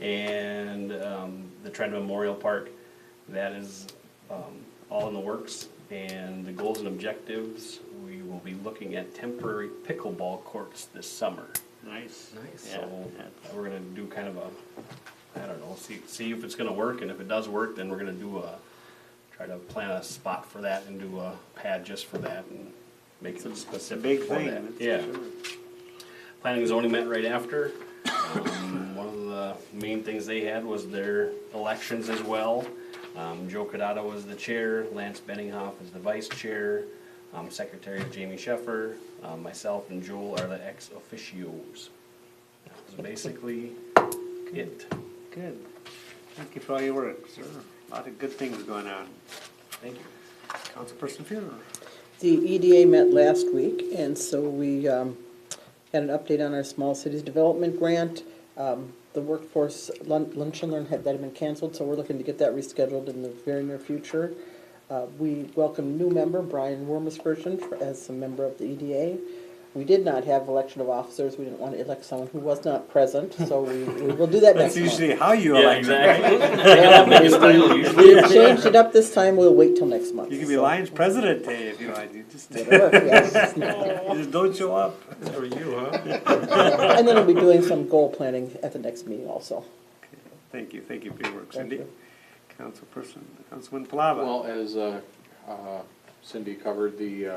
and the Trend Memorial Park. That is all in the works. And the goals and objectives, we will be looking at temporary pickleball courts this summer.
Nice.
Nice.
So we're gonna do kind of a, I don't know, see if it's gonna work, and if it does work, then we're gonna do try to plan a spot for that and do a pad just for that and make it specific
It's a big
for
thing.
that.
That's
Yeah.
for sure.
Planning and zoning met right after. One of the main things they had was their elections as well. Joe Cadado was the chair, Lance Benninghoff is the vice chair, Secretary Jamie Sheffer, myself and Joel are the ex officios. That was basically it.
Good. Thank you for all your work, sir. A lot of good things going on.
Thank you.
Councilperson Fuhrer.
The EDA met last week, and so we had an update on our Small Cities Development Grant. The workforce lunch and learn that had been canceled, so we're looking to get that rescheduled in the very near future. We welcome a new member, Brian Wormusperson, as a member of the EDA. We did not have election of officers. We didn't want to elect someone who was not present, so we will do that next
That's
month.
usually how you
Yeah,
elect.
exactly.
We've changed it up this time. We'll wait till next month.
You can be
so.
Lions president if you want. You just,
Whatever, yes.
you just don't show up.
For you, huh?
And then we'll be doing some goal planning at the next meeting also.
Thank you for your work,
Thank
Cindy.
you.
Councilman Palava.
Well, as Cindy covered the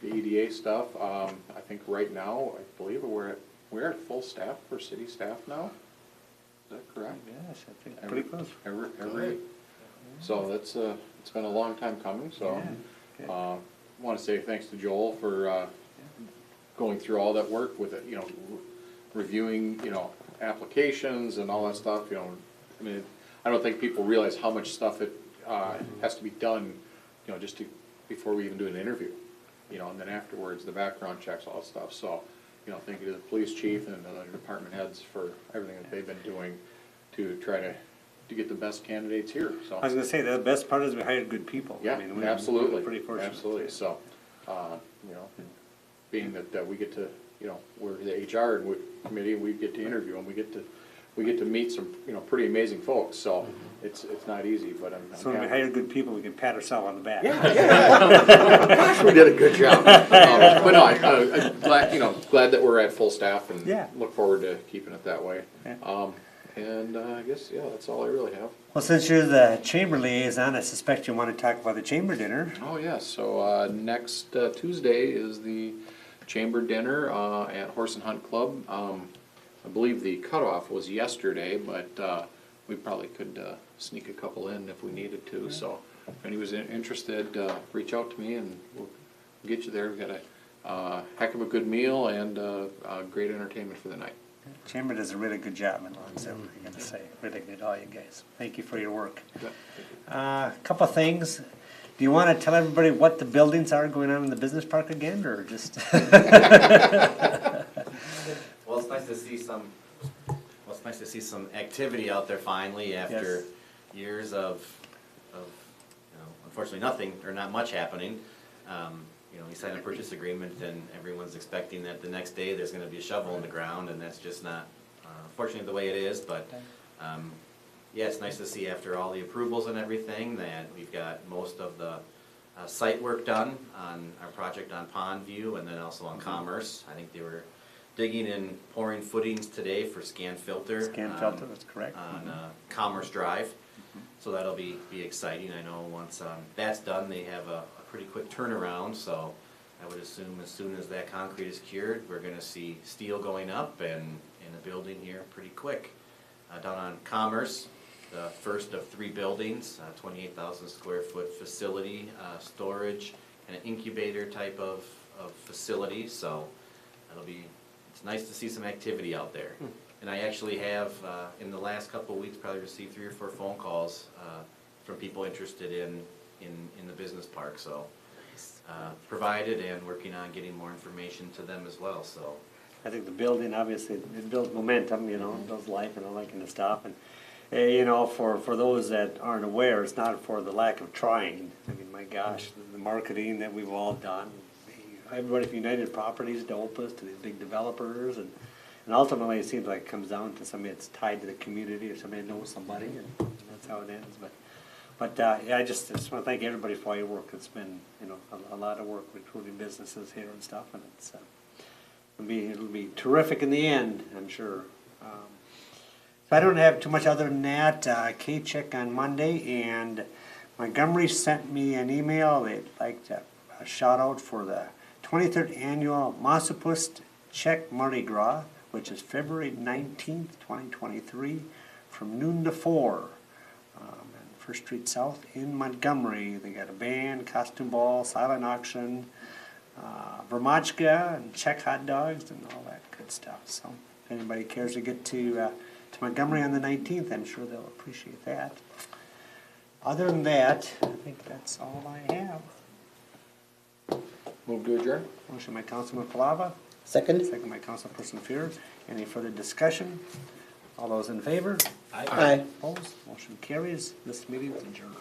EDA stuff, I think right now, I believe we're at full staff for city staff now. Is that correct?
Yes, I think pretty close.
Every. So that's it's been a long time coming. So want to say thanks to Joel for going through all that work with it. Reviewing applications and all that stuff. I mean, I don't think people realize how much stuff it has to be done. Just before we even do an interview. And then afterwards, the background checks, all that stuff. So, thank you to the police chief and the other department heads for everything that they've been doing to try to get the best candidates here. So
I was gonna say, the best part is we hired good people.
yeah,
I mean,
absolutely,
we're pretty fortunate.
absolutely. So, being that we get to, we're the HR committee, we get to interview them, we get to meet some, pretty amazing folks. So it's not easy, but I'm
So when we
happy.
hire good people, we can pat ourselves on the back.
Gosh, we did a good job. But no, I'm glad that we're at full staff and
Yeah.
look forward to keeping it that way.
Yeah.
And I guess, that's all I really have.
Well, since you're the chamber liaison, I suspect you want to talk about the chamber dinner.
Oh, yes. So next Tuesday is the chamber dinner at Horse and Hunt Club. I believe the cutoff was yesterday, but we probably could sneak a couple in if we needed to. So if anyone's interested, reach out to me and we'll get you there. We've got a heck of a good meal and great entertainment for the night.
Chamber does a really good job in Lonsdale, I gotta say. Really good, all you guys. Thank you for your work. Couple of things. Do you want to tell everybody what the buildings are going on in the business park again, or just?
Well, it's nice to see it's nice to see some activity out there finally after
Yes.
years of, unfortunately nothing, or not much happening. We signed a purchase agreement and everyone's expecting that the next day there's gonna be a shovel in the ground, and that's just not, unfortunately, the way it is, but, yeah, it's nice to see after all the approvals and everything that we've got most of the site work done on our project on Pondview and then also on Commerce. I think they were digging and pouring footings today for Scan Filter.
Scan filter, that's correct.
On Commerce Drive. So that'll be exciting. I know once that's done, they have a pretty quick turnaround, so I would assume as soon as that concrete is cured, we're gonna see steel going up and in the building here pretty quick. Down on Commerce, the first of 3 buildings, 28,000 square foot facility, storage, and an incubator type of facility, so it's nice to see some activity out there. And I actually have, in the last couple of weeks, probably received 3 or 4 phone calls from people interested in the business park, so provided and working on getting more information to them as well, so.
I think the building, obviously, it builds momentum, it builds life and all that kind of stuff. And, for those that aren't aware, it's not for the lack of trying. I mean, my gosh, the marketing that we've all done, everybody from United Properties to Opus to these big developers, and ultimately it seems like it comes down to somebody that's tied to the community or somebody that knows somebody, and that's how it ends. But yeah, I just want to thank everybody for all your work. It's been, a lot of work recruiting businesses here and stuff, and it'll be terrific in the end, I'm sure. So I don't have too much other than that. Kate checked on Monday, and Montgomery sent me an email. They'd like a shout out for the 23rd annual Massapust Czech Mardi Gras, which is February 19th, 2023, from noon to 4. First Street South in Montgomery. They got a band, costume ball, silent auction, vermachka, and Czech hot dogs, and all that good stuff. So if anybody cares to get to Montgomery on the 19th, I'm sure they'll appreciate that. Other than that, I think that's all I have.
Move to adjourn?
Motion by Councilman Palava.
Second?
Second by Councilperson Fear. Any further discussion? All those in favor?
Aye.
Opposed? Motion carries. This meeting is adjourned.